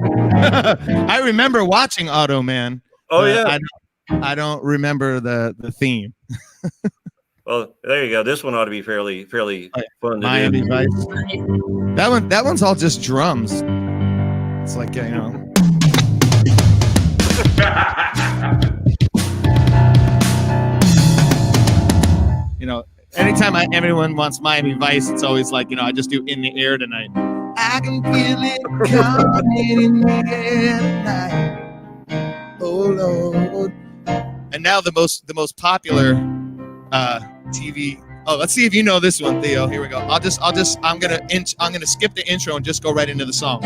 Speaker 5: I remember watching Automan.
Speaker 1: Oh yeah.
Speaker 5: I don't remember the theme.
Speaker 1: Well, there you go. This one ought to be fairly fun to
Speaker 5: Miami
Speaker 1: do.
Speaker 5: Vice. That one's all just drums. It's like, you know. You know, anytime everyone wants Miami Vice, it's always like, you know, I just do In the Air Tonight. I can feel it coming in the air tonight. Oh Lord. And now the most popular TV. Oh, let's see if you know this one, Theo. Here we go. I'm gonna skip the intro and just go right into the song.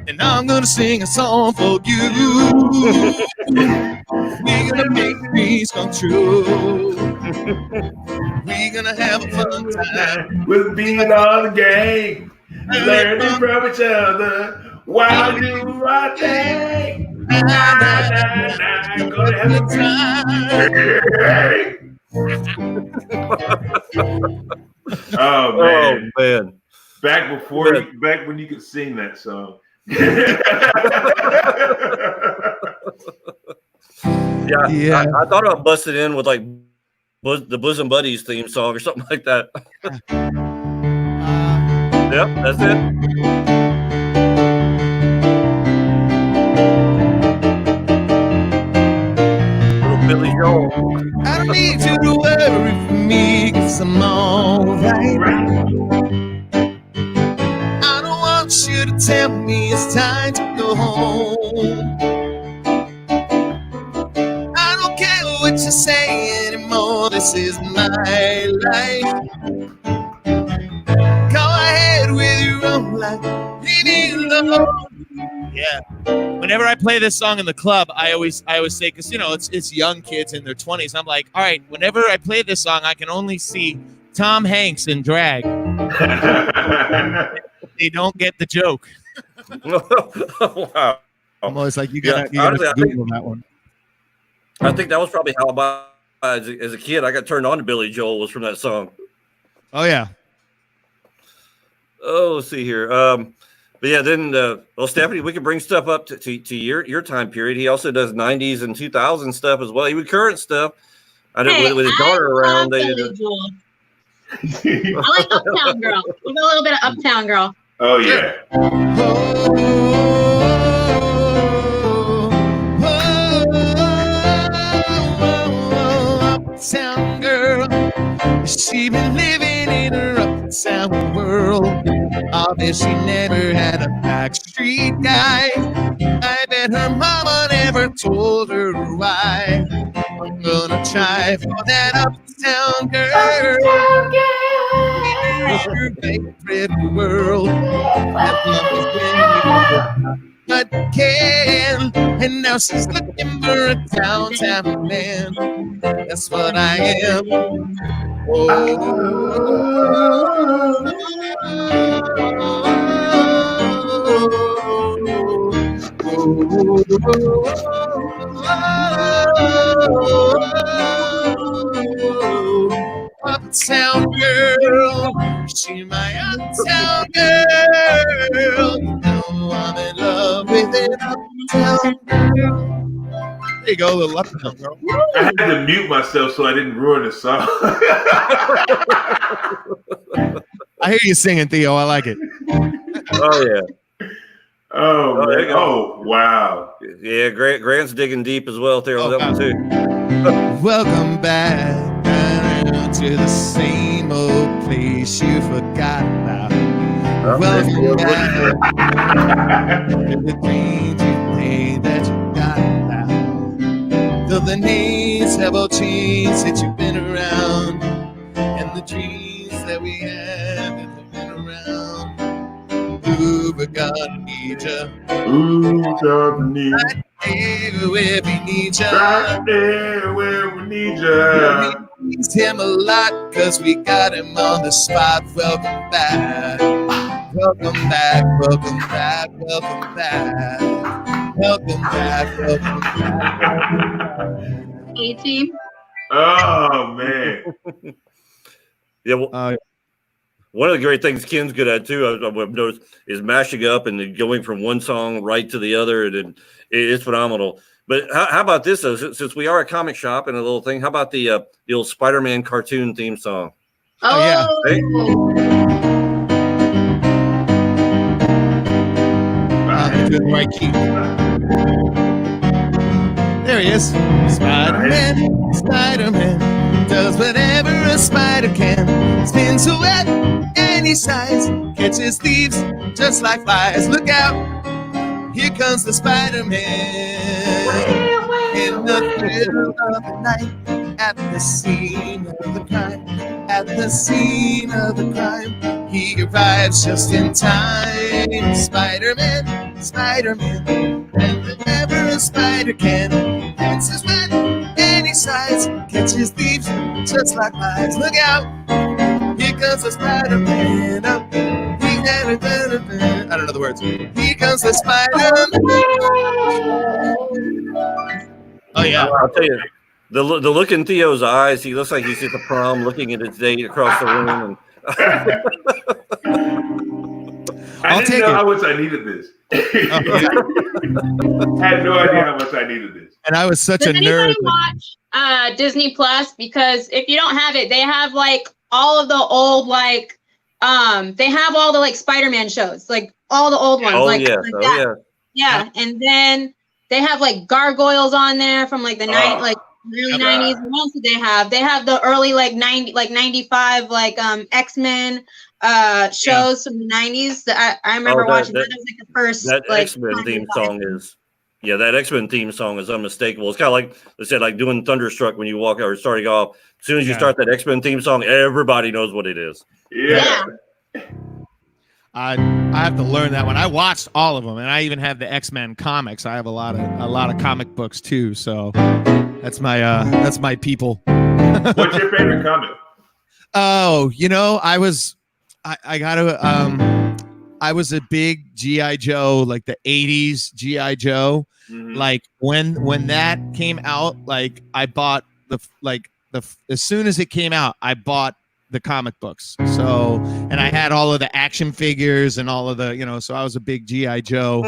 Speaker 5: And now I'm gonna sing a song for you. We're gonna make dreams come true. We're gonna have a fun time.
Speaker 4: With being on the game, learning from each other while you are there. Gonna have a time. Oh man. Back when you could sing that song.
Speaker 1: Yeah. I thought about busting in with like the Bosom Buddies theme song or something like that. Yep, that's it. Little Billy Joel.
Speaker 5: I don't need you to worry for me, 'cause I'm all right. I don't want you to tell me it's time to go home. I don't care what you say anymore, this is my life. Go ahead with your own life, leave me alone. Yeah. Whenever I play this song in the club, I always say, because, you know, it's young kids in their 20s. I'm like, all right, whenever I play this song, I can only see Tom Hanks in drag. They don't get the joke.
Speaker 1: Wow.
Speaker 5: I'm always like, you gotta Google that one.
Speaker 1: I think that was probably how as a kid I got turned on to Billy Joel, was from that song.
Speaker 5: Oh yeah.
Speaker 1: Oh, let's see here. But yeah, then Stepheni, we can bring stuff up to your time period. He also does 90s and 2000 stuff as well, even current stuff. I know with his daughter around.
Speaker 3: I like Uptown Girl. We've got a little bit of Uptown Girl.
Speaker 4: Oh yeah.
Speaker 5: Uptown girl, she been living in her uptown world. Obviously never had a backstreet guy. I bet her mama never told her why. I'm gonna try for that uptown girl. Uptown girl. Her favorite world. That love is but can, and now she's looking for a downtown man. That's what I am. Uptown girl, she my uptown girl. Now I'm in love with an uptown girl. There you go, little uptown girl.
Speaker 4: I had to mute myself so I didn't ruin the song.
Speaker 5: I hear you singing, Theo. I like it.
Speaker 1: Oh yeah.
Speaker 4: Oh man. Oh wow.
Speaker 1: Yeah, Grant's digging deep as well there on that one too.
Speaker 5: Welcome back. down to the same old place you forgot about. Welcome back to the dreams you made that you got now. Though the names have all changed since you've been around, and the dreams that we have have been around. Ooh, we're gonna need ya.
Speaker 4: Ooh, gonna need
Speaker 5: Right there where we need ya.
Speaker 4: right there where we need ya.
Speaker 5: We need him a lot, cause we got him on the spot. Welcome back. Welcome back, welcome back, welcome back. Welcome back, welcome back.
Speaker 3: A-Team.
Speaker 4: Oh man.
Speaker 1: Yeah, well, one of the great things Ken's good at too, I've noticed, is mashing up and then going from one song right to the other, and it's phenomenal. But how about this though? Since we are a comic shop and a little thing, how about the old Spider-Man cartoon theme song?
Speaker 5: Oh, yeah.
Speaker 1: Hey?
Speaker 5: Do the right key. There he is. Spider-Man, Spider-Man does whatever a spider can. Spins a web any size, catches thieves just like flies. Look out, here comes the Spider-Man. In the middle of the night, at the scene of the crime, at the scene of the crime, he arrives just in time. Spider-Man, Spider-Man, and whenever a spider can, dances with any size, catches thieves just like flies. Look out, here comes the Spider-Man. Oh, I don't know the words. Here comes the Spider-Man. Oh yeah,
Speaker 1: I'll tell you, the look in Theo's eyes, he looks like he's at the prom looking at his date across the room. And
Speaker 4: I didn't know how much I needed this. I had no idea how much I needed this.
Speaker 5: And I was such
Speaker 3: Does
Speaker 5: a nerd.
Speaker 3: anybody watch Disney Plus? Because if you don't have it, they have like all of the old like they have all the like Spider-Man shows, like all the old ones.
Speaker 1: oh
Speaker 3: like,
Speaker 1: yeah,
Speaker 3: like
Speaker 1: oh
Speaker 3: that.
Speaker 1: yeah.
Speaker 3: Yeah, and then they have like gargoyles on there from like the early 90s. What else do they have? They have the early like 95 like X-Men shows from the 90s. That I remember watching. That was like the first
Speaker 1: that
Speaker 3: like
Speaker 1: X-Men theme song is that X-Men theme song is unmistakable. It's kind of like they said, like doing Thunderstruck when you walk out or starting off. As soon as you start that X-Men theme song, everybody knows what it is.
Speaker 4: Yeah.
Speaker 5: I have to learn that one. I watched all of them, and I even have the X-Men comics. I have a lot of comic books too. So that's my people.
Speaker 4: What's your favorite comic?
Speaker 5: Oh, I was a big G.I. Joe, like the 80s G.I. Joe. Mm-hmm. Like when that came out, like I bought as soon as it came out, I bought the comic books. So, and I had all of the action figures and all of the, so I was a big G.I. Joe,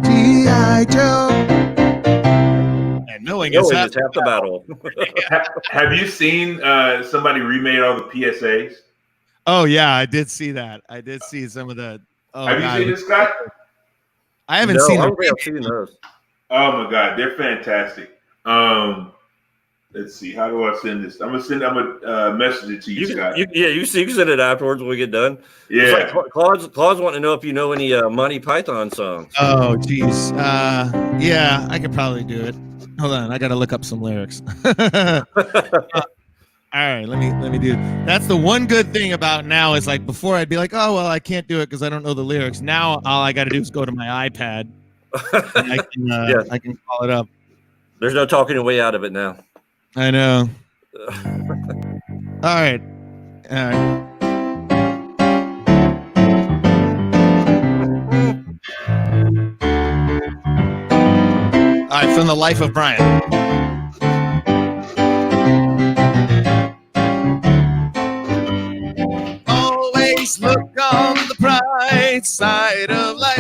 Speaker 5: G.I. Joe. And knowing is half
Speaker 1: the battle.
Speaker 4: Have you seen somebody remade all the PSAs?
Speaker 5: Oh yeah, I did see that. I did see some of the. Oh,
Speaker 4: have you seen this, Scott?
Speaker 5: I haven't seen them.
Speaker 1: I've seen those.
Speaker 4: Oh my God, they're fantastic. Let's see. How do I send this? I'm gonna message it to you, Scott.
Speaker 1: You can send it afterwards when we get done.
Speaker 4: Yeah.
Speaker 1: Like Claude's wanting to know if you know any Monty Python songs.
Speaker 5: Oh, geez. Yeah, I could probably do it. Hold on, I gotta look up some lyrics. All right, let me do it. That's the one good thing about now is like before I'd be like, oh well, I can't do it because I don't know the lyrics. Now all I got to do is go to my iPad. And I can call it up.
Speaker 1: There's no talking your way out of it now.
Speaker 5: I know. All right. All right, from the Life of Brian. Always look on the bright side of life.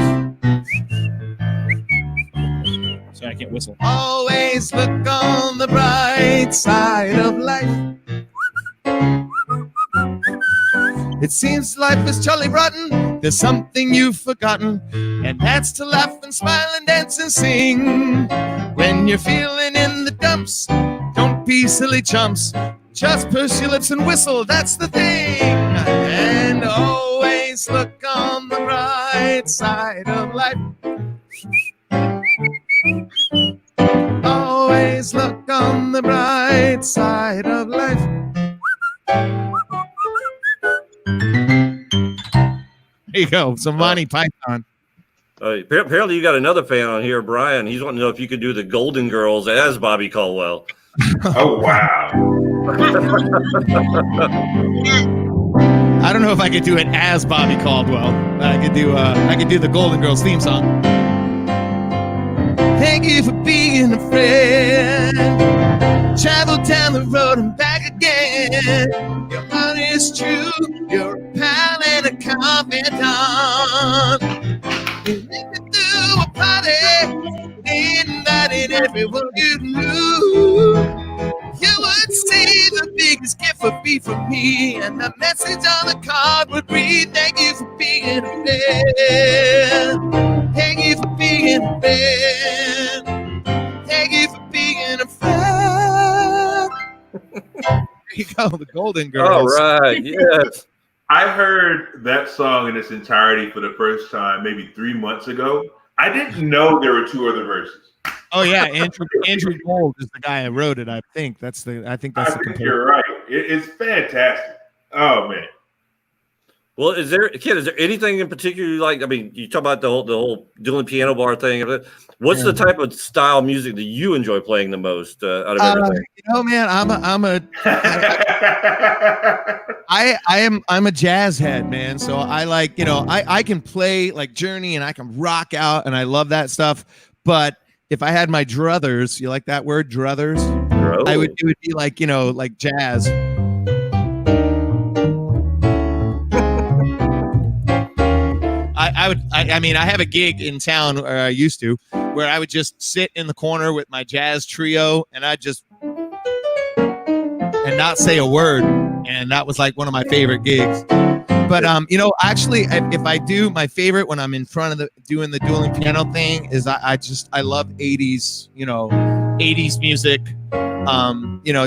Speaker 5: Sorry, I can't whistle. Always look on the bright side of life. It seems life is jolly rotten. There's something you've forgotten, and that's to laugh and smile and dance and sing. When you're feeling in the dumps, don't be silly chumps. Just push your lips and whistle, that's the thing. And always look on the bright side of life. Always look on the bright side of life. There you go, some Monty Python.
Speaker 1: Apparently, you got another fan on here, Brian. He's wanting to know if you could do the Golden Girls as Bobby Caldwell.
Speaker 4: Oh, wow.
Speaker 5: I don't know if I could do it as Bobby Caldwell, but I could do the Golden Girls theme song. Thank you for being a friend. Travel down the road and back again. Your heart is true. You're a pal and a confidant. You make it through a party, inviting everyone you knew. You would say the biggest gift would be from me, and the message on the card would read, thank you for being a friend. Thank you for being a friend. Thank you for being a friend. There you go, the Golden Girls.
Speaker 1: All right, yes.
Speaker 4: I heard that song in its entirety for the first time maybe 3 months ago. I didn't know there were 2 other verses.
Speaker 5: Oh yeah, Andrew Gold is the guy who wrote it. I think that's the
Speaker 4: think you're right. It's fantastic. Oh man.
Speaker 1: Well, is there anything in particular you like? I mean, you talk about the whole doing piano bar thing. What's the type of style music that you enjoy playing the most out of everything?
Speaker 5: Man, I'm a jazz head, man. So I like, I can play like Journey and I can rock out and I love that stuff. But if I had my druthers, you like that word, druthers? It would be like, like jazz. I have a gig in town, or I used to, where I would just sit in the corner with my jazz trio and I'd just and not say a word. And that was like one of my favorite gigs. But actually, if I do, my favorite when I'm in front of doing the dueling piano thing is I love 80s, 80s music.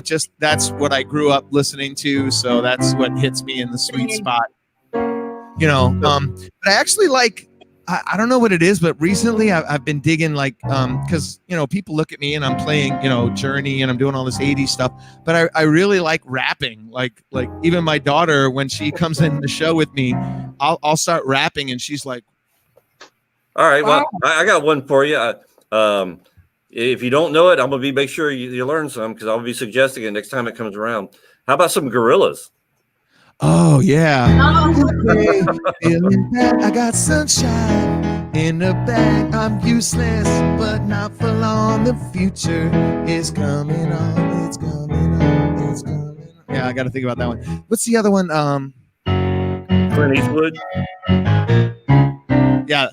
Speaker 5: Just that's what I grew up listening to, so that's what hits me in the sweet spot. But I actually like, I don't know what it is, but recently I've been digging like, because, people look at me and I'm playing, Journey and I'm doing all this 80s stuff, but I really like rapping. Like even my daughter, when she comes in the show with me, I'll start rapping and she's like,
Speaker 1: all right, well, I got one for you. If you don't know it, I'm going to make sure you learn some, because I'll be suggesting it next time it comes around. How about some Gorillas?
Speaker 5: Oh, yeah. Feeling bad, I got sunshine in the bag. I'm useless, but not for long. The future is coming on. It's coming on. It's coming on. Yeah, I got to think about that one. What's the other one?
Speaker 1: Clint Eastwood.
Speaker 5: Yeah.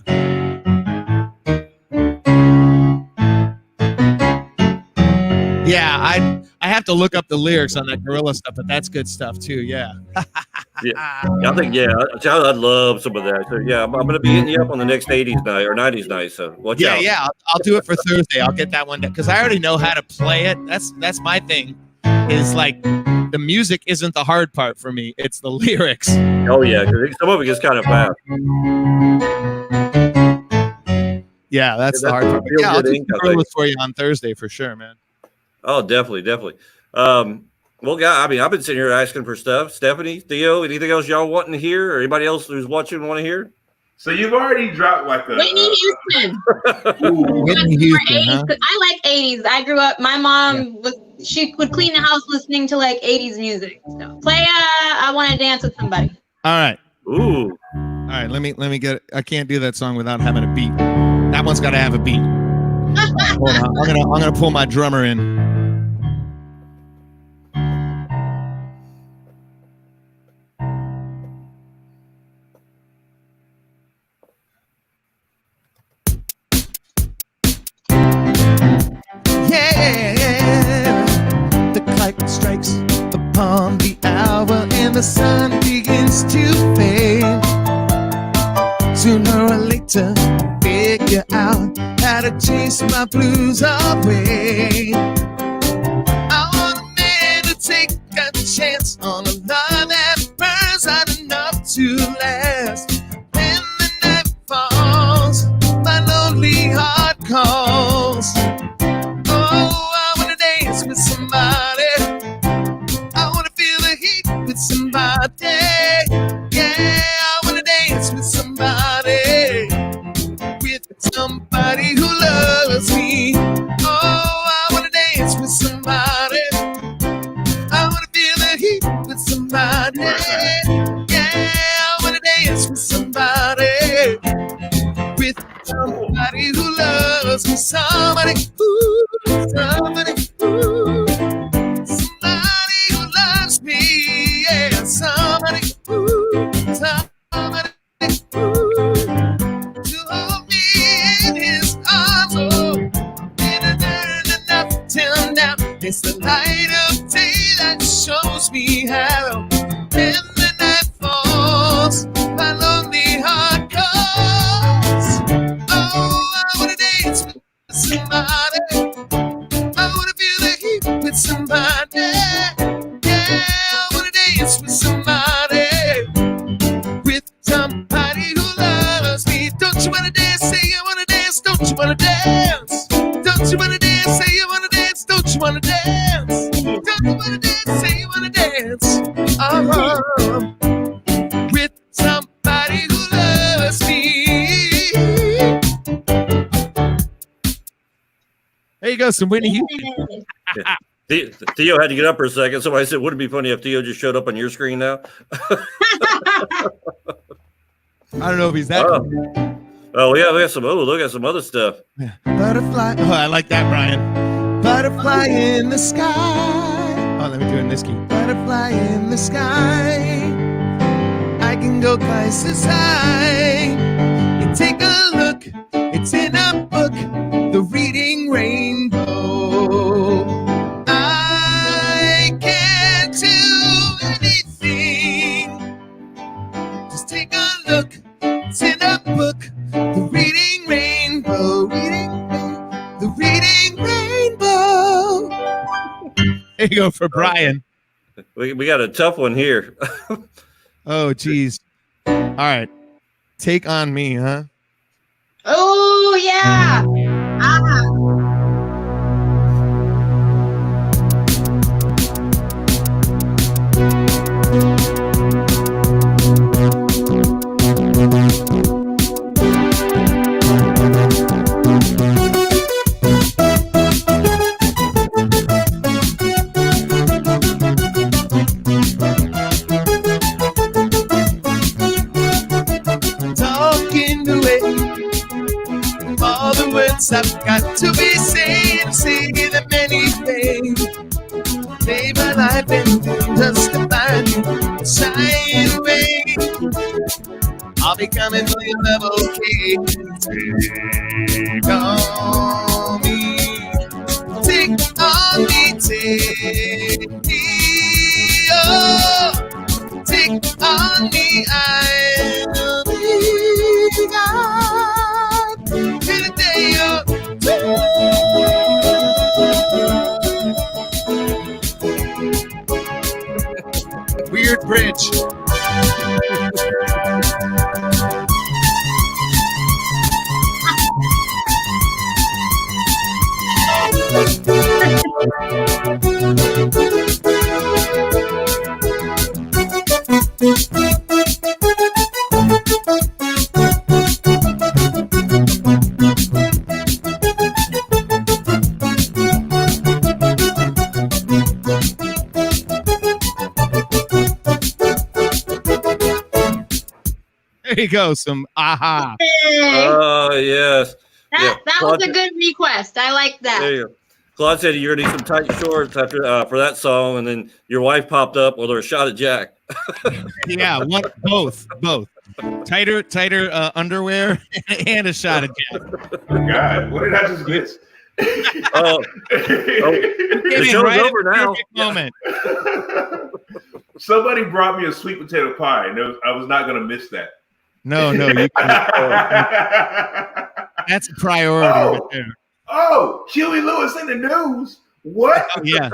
Speaker 5: Yeah, I have to look up the lyrics on that Gorilla stuff, but that's good stuff too. Yeah.
Speaker 1: I think I'd love some of that. So yeah, I'm going to be hitting you up on the next 80s night or 90s night. So watch out.
Speaker 5: Yeah, I'll do it for Thursday. I'll get that one because I already know how to play it. That's my thing. Is like the music isn't the hard part for me. It's the lyrics.
Speaker 1: Oh yeah, because some of it gets kind of fast.
Speaker 5: Yeah, that's the hard part. Yeah, I'll do Gorillas for you on Thursday for sure, man.
Speaker 1: Oh, definitely. Well, I've been sitting here asking for stuff. Stephanie, Theo, anything else y'all wanting to hear, or anybody else who's watching want to hear?
Speaker 4: So you've already dropped like a
Speaker 3: Whitney Houston.
Speaker 5: Whitney Houston, huh?
Speaker 3: I like 80s. I grew up. My mom she would clean the house listening to like 80s music. So play I Want to Dance with Somebody.
Speaker 5: All right.
Speaker 1: Ooh.
Speaker 5: All right. Let me get. I can't do that song without having a beat. That one's got to have a beat. Hold on. I'm gonna pull my drummer in. The clock strikes upon the hour and the sun begins to fade. Sooner or later, figure out how to chase my blues away. I want a man to take a
Speaker 2: chance on a love that burns hot enough to last. When the night falls, my lonely heart calls. Oh, I wanna dance with somebody. I wanna feel the heat with somebody. Yeah, I wanna dance with somebody. With somebody who loves me. Oh, I wanna dance with somebody. I wanna feel the heat with somebody. Yeah, I wanna dance with somebody. With somebody who loves me. Somebody, ooh, somebody, ooh. Somebody who loves me. Yeah, somebody, ooh, somebody, ooh. To hold me in his arms, oh, and enough till now. It's the light of day that shows me how. When the night falls, my lonely heart calls. Oh, I wanna dance with somebody. I wanna feel the heat with somebody. Yeah, I wanna dance with somebody. With somebody who loves me. Don't you wanna dance? Say you wanna dance. Don't you wanna dance? Don't you wanna dance? Say you wanna dance. Don't you wanna dance? Don't you wanna dance? Say you wanna dance. With somebody who loves me.
Speaker 5: There you go, some Whitney Houston.
Speaker 1: Theo had to get up for a second. Somebody said, wouldn't it be funny if Theo just showed up on your screen now?
Speaker 5: I don't know if he's that.
Speaker 1: Oh, yeah, we got some. Oh, look at some other stuff.
Speaker 5: Butterfly. Oh, I like that, Brian. Butterfly in the sky. Oh, let me do it in this key. Butterfly in the sky. I can go twice as high. You take a look. It's in a book. The Reading Rainbow. I can't do anything. Just take a look. It's in a book. The Reading Rainbow. The Reading Rainbow. There you go for Brian.
Speaker 1: We got a tough one here.
Speaker 5: Oh, geez. All right. Take on me, huh?
Speaker 3: Oh, yeah.
Speaker 2: Talking away all the words I've got to be saying, say the many things. Save my life and just to find you, shine away. I'll be coming for your love, okay? Take on me, take on me, take me, oh, take on me, I'll be God till the day of doom. Weird bridge.
Speaker 5: There you go. Some aha.
Speaker 1: Oh, yes.
Speaker 3: That
Speaker 1: Claude,
Speaker 3: was a good request. I like that.
Speaker 1: there you go. Claude said you're going to need some tight shorts after for that song, and then your wife popped up with her shot at Jack.
Speaker 5: Yeah, both. Tighter underwear and a shot of Jack.
Speaker 4: God, what did I just miss?
Speaker 1: The show's
Speaker 5: Right
Speaker 1: over now.
Speaker 5: Moment.
Speaker 4: Somebody brought me a sweet potato pie, and I was not going to miss that.
Speaker 5: No, you that's a priority right there.
Speaker 4: Oh, Huey Lewis in the news. What?
Speaker 5: Yeah.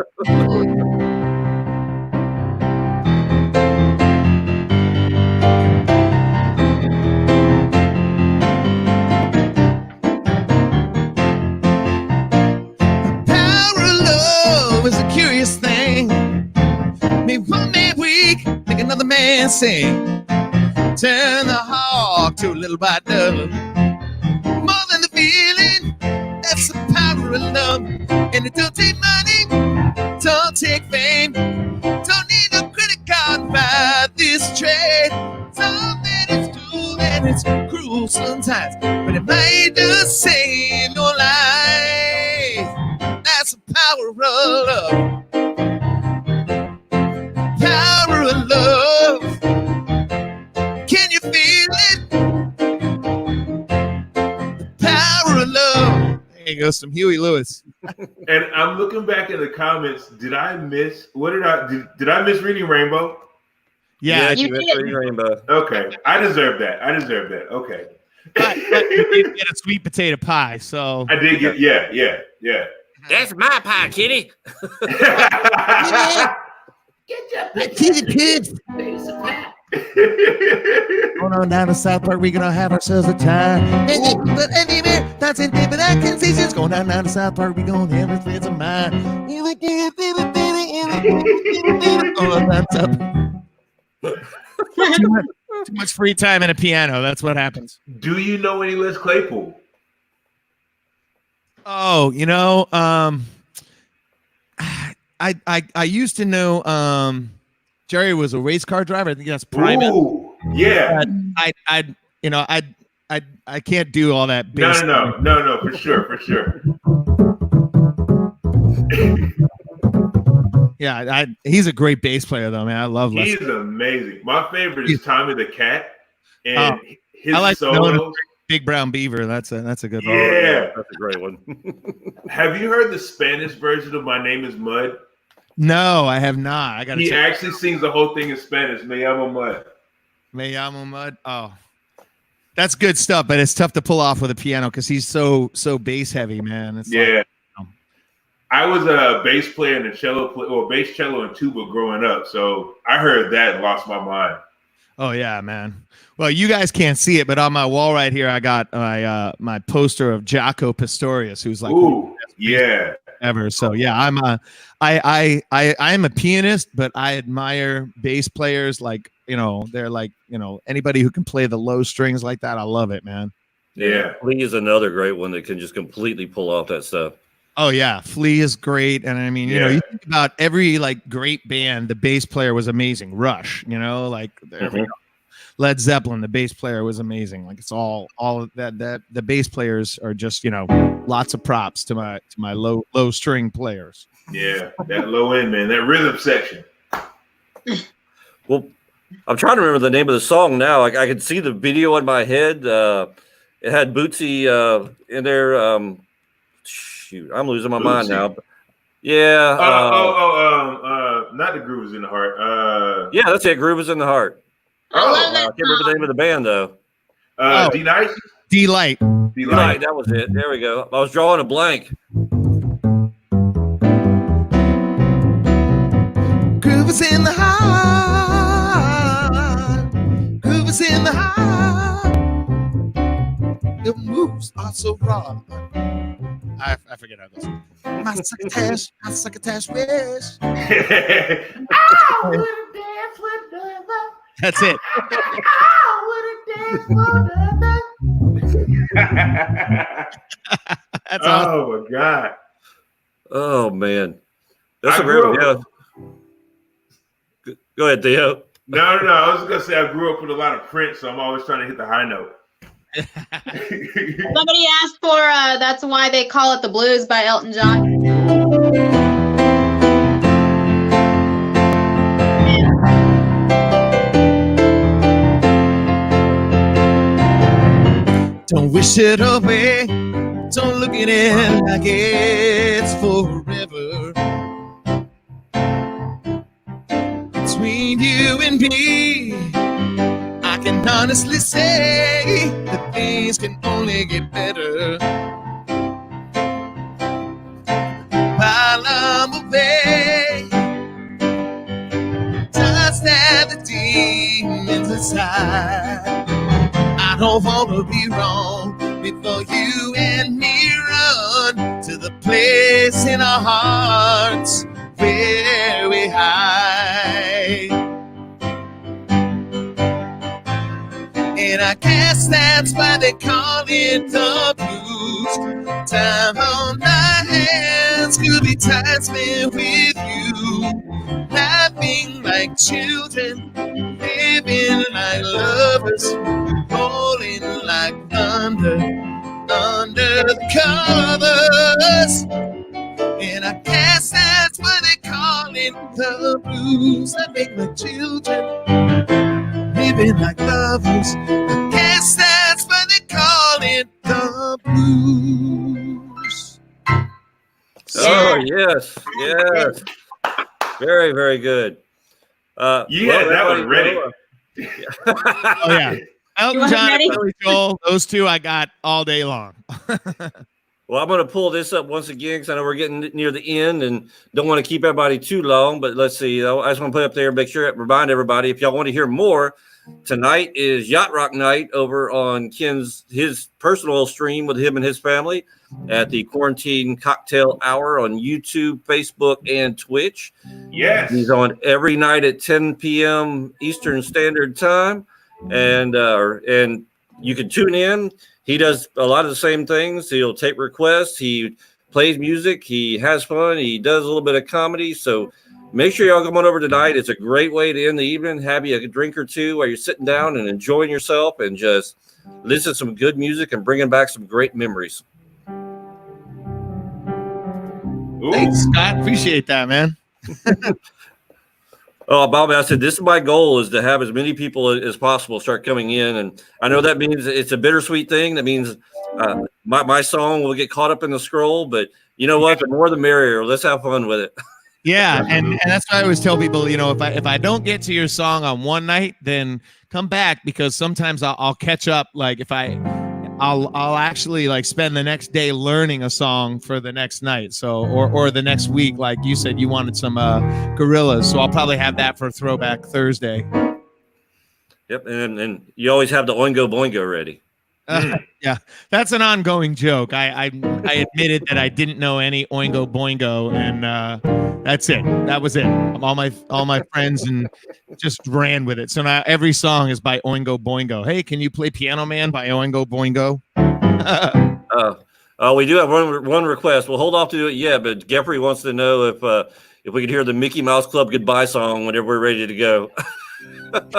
Speaker 5: curious thing. Make one man weak, make another man sing. Turn the hawk to a little white dove. More than the feeling, that's the power of love. And it don't take money, don't take fame, don't need a credit card to buy this trade. Something is cool and it's cruel sometimes, but it might just save your life. That's the power of love. Power of love. Can you feel it? Power of love. There you go, some Huey Lewis.
Speaker 4: And I'm looking back in the comments. Did I miss Reading Rainbow?
Speaker 5: Yeah,
Speaker 3: You
Speaker 1: missed
Speaker 3: did.
Speaker 1: Reading Rainbow.
Speaker 4: Okay, I deserve that. Okay,
Speaker 5: but you did get a sweet potato pie, so
Speaker 4: I did get yeah.
Speaker 1: That's my pie, kitty.
Speaker 5: kitty kids. Going on down to South Park, we're gonna have ourselves a time. That's in different accusations. Going down to South Park, we're gonna have ourselves a mind. Oh, that's up. Too much free time and a piano. That's what happens.
Speaker 4: Do you know any Les Claypool?
Speaker 5: Oh, I used to know Jerry was a race car driver. I think that's private.
Speaker 4: Ooh, yeah.
Speaker 5: I can't do all that.
Speaker 4: No, for sure.
Speaker 5: Yeah, he's a great bass player though, man. I love Les.
Speaker 4: He's amazing. My favorite is Tommy the Cat, and his
Speaker 5: I like
Speaker 4: solos.
Speaker 5: Big Brown Beaver. That's a good one.
Speaker 4: Yeah,
Speaker 1: That's a great one.
Speaker 4: Have you heard the Spanish version of My Name Is Mud?
Speaker 5: No, I have not. I got to.
Speaker 4: He actually sings the whole thing in Spanish. Me llamo Mud.
Speaker 5: Me llamo Mud. Oh, that's good stuff, but it's tough to pull off with a piano because he's so bass heavy, man. It's
Speaker 4: yeah. I was a bass player and bass cello and tuba growing up, so I heard that and lost my mind.
Speaker 5: Oh yeah, man. Well, you guys can't see it, but on my wall right here, I got my poster of Jaco Pastorius, who's like
Speaker 4: yeah,
Speaker 5: ever. So yeah, I am a pianist, but I admire bass players. Like they're like anybody who can play the low strings like that. I love it, man.
Speaker 4: Yeah,
Speaker 1: Lee is another great one that can just completely pull off that stuff.
Speaker 5: Oh yeah, Flea is great, and I mean, you think about every like great band, the bass player was amazing. Rush, Led Zeppelin, the bass player was amazing. Like it's all of that the bass players are just lots of props to my low string players.
Speaker 4: Yeah, that low end, man, that rhythm section.
Speaker 1: Well, I'm trying to remember the name of the song now. I can see the video in my head. It had Bootsy in there. Shoot, I'm losing my mind now. Yeah.
Speaker 4: Not The Groove Is in the Heart.
Speaker 1: Yeah, that's it. Groove Is in the Heart.
Speaker 3: I
Speaker 1: I can't remember the name of the band though.
Speaker 4: D-Night?
Speaker 5: D-Light.
Speaker 1: D-Light, that was it. There we go. I was drawing a blank.
Speaker 5: Groove is in the heart. Groove is in the heart. The moves are so raw. I forget how this. My succotash wish. That's it. That's awesome.
Speaker 4: Oh my God.
Speaker 1: Oh man. That's a great one. Yeah. Go ahead, Theo.
Speaker 4: No. I was gonna say I grew up with a lot of Prince, so I'm always trying to hit the high note.
Speaker 3: Somebody asked for That's Why They Call It the Blues by Elton John.
Speaker 5: Don't wish it away. Don't look at it like it's forever. Between you and me, I can honestly say that things can only get better. While I'm away, just have the demons inside. I don't want to be wrong before you and me run to the place in our hearts
Speaker 2: very high. And I guess that's why they call it the blues. Time on my hands could be time spent with you, laughing like children, living like lovers, rolling like thunder under the covers. And I guess that's why they call it the blues. Laughing like children, living like lovers. I guess that's why they call it the blues.
Speaker 1: Oh, yes. Yes. Very, very good.
Speaker 4: You had that one ready.
Speaker 5: Oh yeah, Elton John and Billy Joel. Those two I got all day long.
Speaker 1: Well, I'm going to pull this up once again because I know we're getting near the end and don't want to keep everybody too long. But let's see. I just want to put up there and make sure remind everybody if y'all want to hear more. Tonight is Yacht Rock Night over on his personal stream with him and his family at the Quarantine Cocktail Hour on YouTube, Facebook, and Twitch.
Speaker 4: Yes.
Speaker 1: He's on every night at 10 p.m. Eastern Standard Time, and you can tune in. He does a lot of the same things. He'll take requests. He plays music. He has fun. He does a little bit of comedy. So make sure y'all come on over tonight. It's a great way to end the evening. Have you a drink or two while you're sitting down and enjoying yourself and just listen to some good music and bringing back some great memories.
Speaker 5: Thanks, Scott. Appreciate that, man.
Speaker 1: Oh, Bobby, I said, this is my goal is to have as many people as possible start coming in. And I know that means it's a bittersweet thing. That means my song will get caught up in the scroll. But you know what? The more the merrier. Let's have fun with it.
Speaker 5: Yeah, and that's why I always tell people, if I don't get to your song on one night, then come back, because sometimes I'll catch up. Like if I'll actually like spend the next day learning a song for the next night. So or the next week, like you said, you wanted some Gorillas, so I'll probably have that for Throwback Thursday.
Speaker 1: Yep, and you always have the Oingo Boingo ready.
Speaker 5: Yeah, that's an ongoing joke. I admitted that I didn't know any Oingo Boingo, and that's it. That was it. All my friends and just ran with it. So now every song is by Oingo Boingo. Hey, can you play Piano Man by Oingo Boingo?
Speaker 1: We do have one request. We'll hold off to do it yet, but Geoffrey wants to know if we could hear the Mickey Mouse Club goodbye song whenever we're ready to go.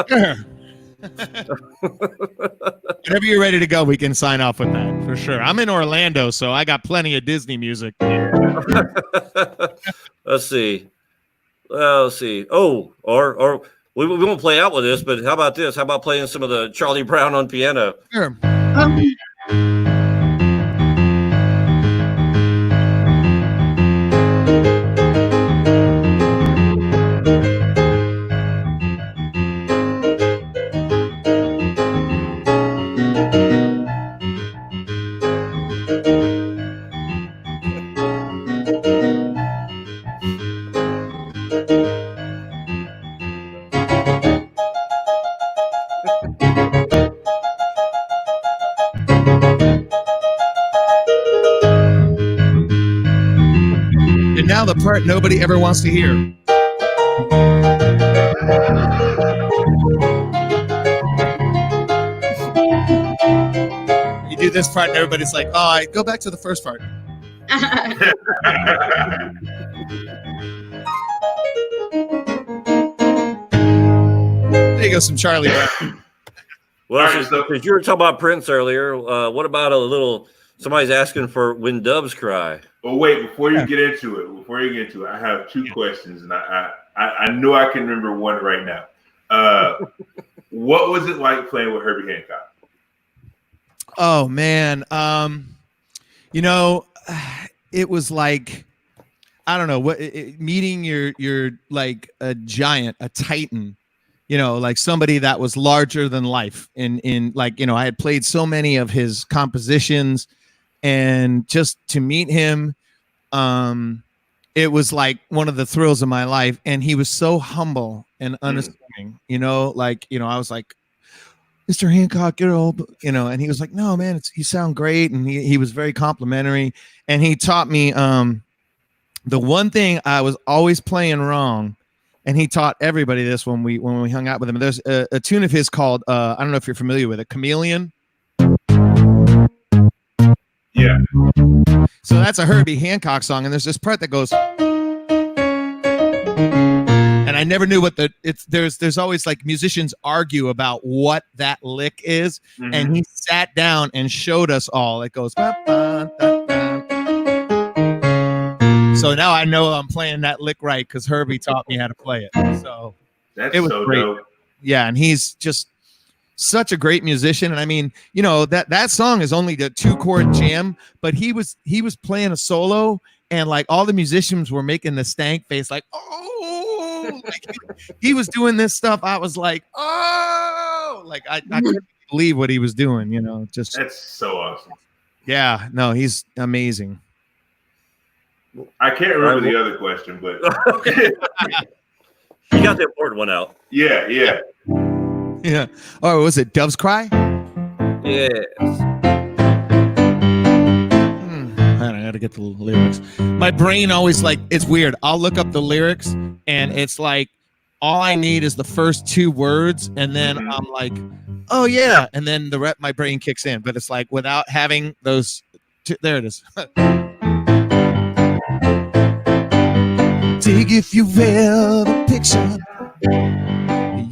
Speaker 5: Sure. Whenever you're ready to go, we can sign off with that for sure. I'm in Orlando, so I got plenty of Disney music.
Speaker 1: Let's see. Oh, or we won't play out with this, but how about this? How about playing some of the Charlie Brown on piano?
Speaker 5: Sure. And now the part nobody ever wants to hear. You do this part and everybody's like, oh, go back to the first part. There you go, some Charlie Brown.
Speaker 1: Well, since you were talking about Prince earlier, what about a little, somebody's asking for When Doves Cry.
Speaker 4: Well, wait, before you get into it, I have two questions, and I know I can remember one right now. What was it like playing with Herbie Hancock?
Speaker 5: Oh man, it was like, I don't know what meeting your like a giant, a titan, like somebody that was larger than life. In like, I had played so many of his compositions, and just to meet him, it was like one of the thrills of my life. And he was so humble and unassuming, I was like, Mr. Hancock, and he was like, no, man, you sound great. And he was very complimentary, and he taught me The one thing I was always playing wrong, and he taught everybody this when we hung out with him. There's a tune of his called I don't know if you're familiar with it, Chameleon.
Speaker 4: Yeah.
Speaker 5: So that's a Herbie Hancock song, and there's this part that goes, and I never knew what there's always like musicians argue about what that lick is, and he sat down and showed us all. It goes, ba, ba, da, da. So now I know I'm playing that lick right because Herbie taught me how to play it. So
Speaker 4: That's
Speaker 5: it was
Speaker 4: so
Speaker 5: great.
Speaker 4: dope.
Speaker 5: Yeah, and he's just such a great musician. And I mean, you know, that song is only the 2-chord jam, but he was playing a solo, and like all the musicians were making the stank face, like, oh, like he was doing this stuff. I was like, oh, like I couldn't believe what he was doing, you know, just
Speaker 4: That's so awesome.
Speaker 5: Yeah, no, he's amazing.
Speaker 4: I can't remember the other question, but
Speaker 1: You got the important one out.
Speaker 4: yeah.
Speaker 5: Yeah. Oh, was it Dove's Cry?
Speaker 1: Yes.
Speaker 5: I gotta get the lyrics. My brain always like, it's weird. I'll look up the lyrics and it's like all I need is the first 2 words, and then I'm like, oh yeah, and then my brain kicks in. But it's like without having those there it is. Dig if you will the picture.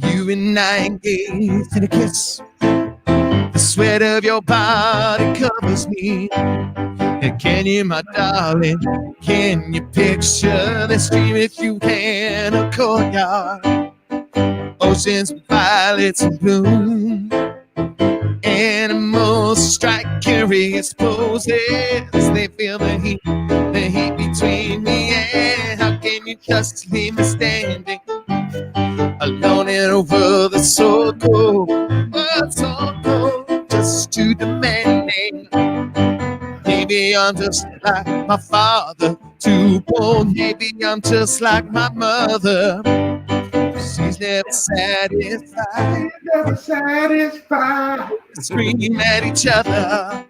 Speaker 5: You and I engaged in a kiss. The sweat of your body covers me. And can you, my darling, can you picture the stream if you can? A courtyard, oceans with violets in bloom. Animals strike curious poses. They feel the heat between me and how can you just leave me standing alone and over the so cold, just too demanding. Maybe I'm just like my father, too bold. Maybe I'm just like my mother. She's never satisfied. Scream at each other.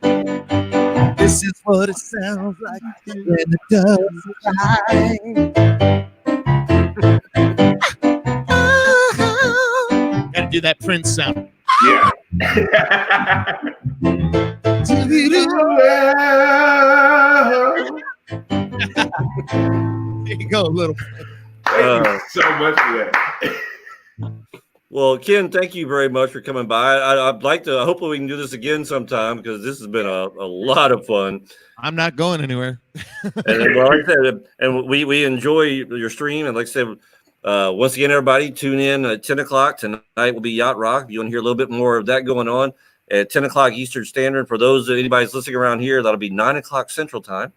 Speaker 5: This is what it sounds like when the doves fly. Gotta do that Prince sound.
Speaker 4: Yeah.
Speaker 5: There you go, little.
Speaker 4: Thank you so much for that.
Speaker 1: Well, Ken, thank you very much for coming by. I'd like to, hopefully we can do this again sometime because this has been a lot of fun.
Speaker 5: I'm not going anywhere.
Speaker 1: And well, like I said, and we enjoy your stream. And like I said, once again, everybody tune in at 10 o'clock. Tonight will be Yacht Rock. If you want to hear a little bit more of that going on at 10 o'clock Eastern Standard. For those that anybody's listening around here, that'll be 9 o'clock Central Time.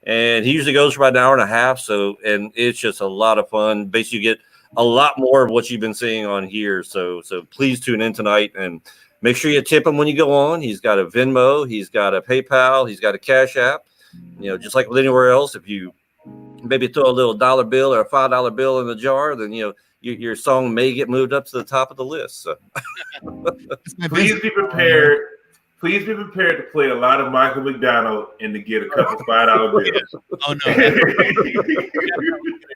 Speaker 1: And he usually goes for about an hour and a half. So, and it's just a lot of fun. Basically, you get a lot more of what you've been seeing on here. So please tune in tonight and make sure you tip him when you go on. He's got a Venmo, he's got a PayPal, he's got a Cash App. You know, just like with anywhere else, if you maybe throw a little $1 bill or a $5 bill in the jar, then you know your song may get moved up to the top of the list. So
Speaker 4: Please be prepared. Please be prepared to play a lot of Michael McDonald and to get a couple $5 bills.
Speaker 5: Oh no,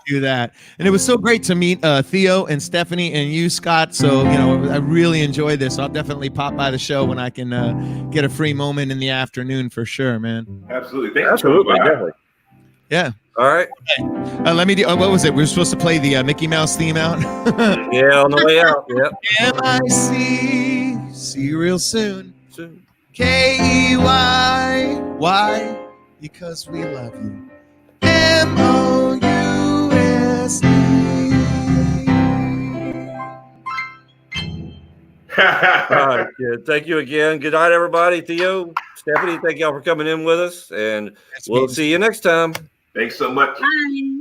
Speaker 5: do that. And it was so great to meet Theo and Stepheni and you, Scott. So you know, I really enjoyed this. I'll definitely pop by the show when I can get a free moment in the afternoon for sure, man.
Speaker 4: Absolutely,
Speaker 1: definitely.
Speaker 5: Yeah.
Speaker 1: All right.
Speaker 5: Okay. Let me do. What was it? We were supposed to play the Mickey Mouse theme out.
Speaker 1: Yeah, on the way out. Yep.
Speaker 5: M-I-C. See you real soon. K-E-Y. Why? Because we love you. M-O-U-S-E.
Speaker 1: All right, good. Thank you again. Good night, everybody. Theo, Stepheni, thank y'all for coming in with us, and we'll see you next time.
Speaker 4: Thanks so much.
Speaker 3: Bye.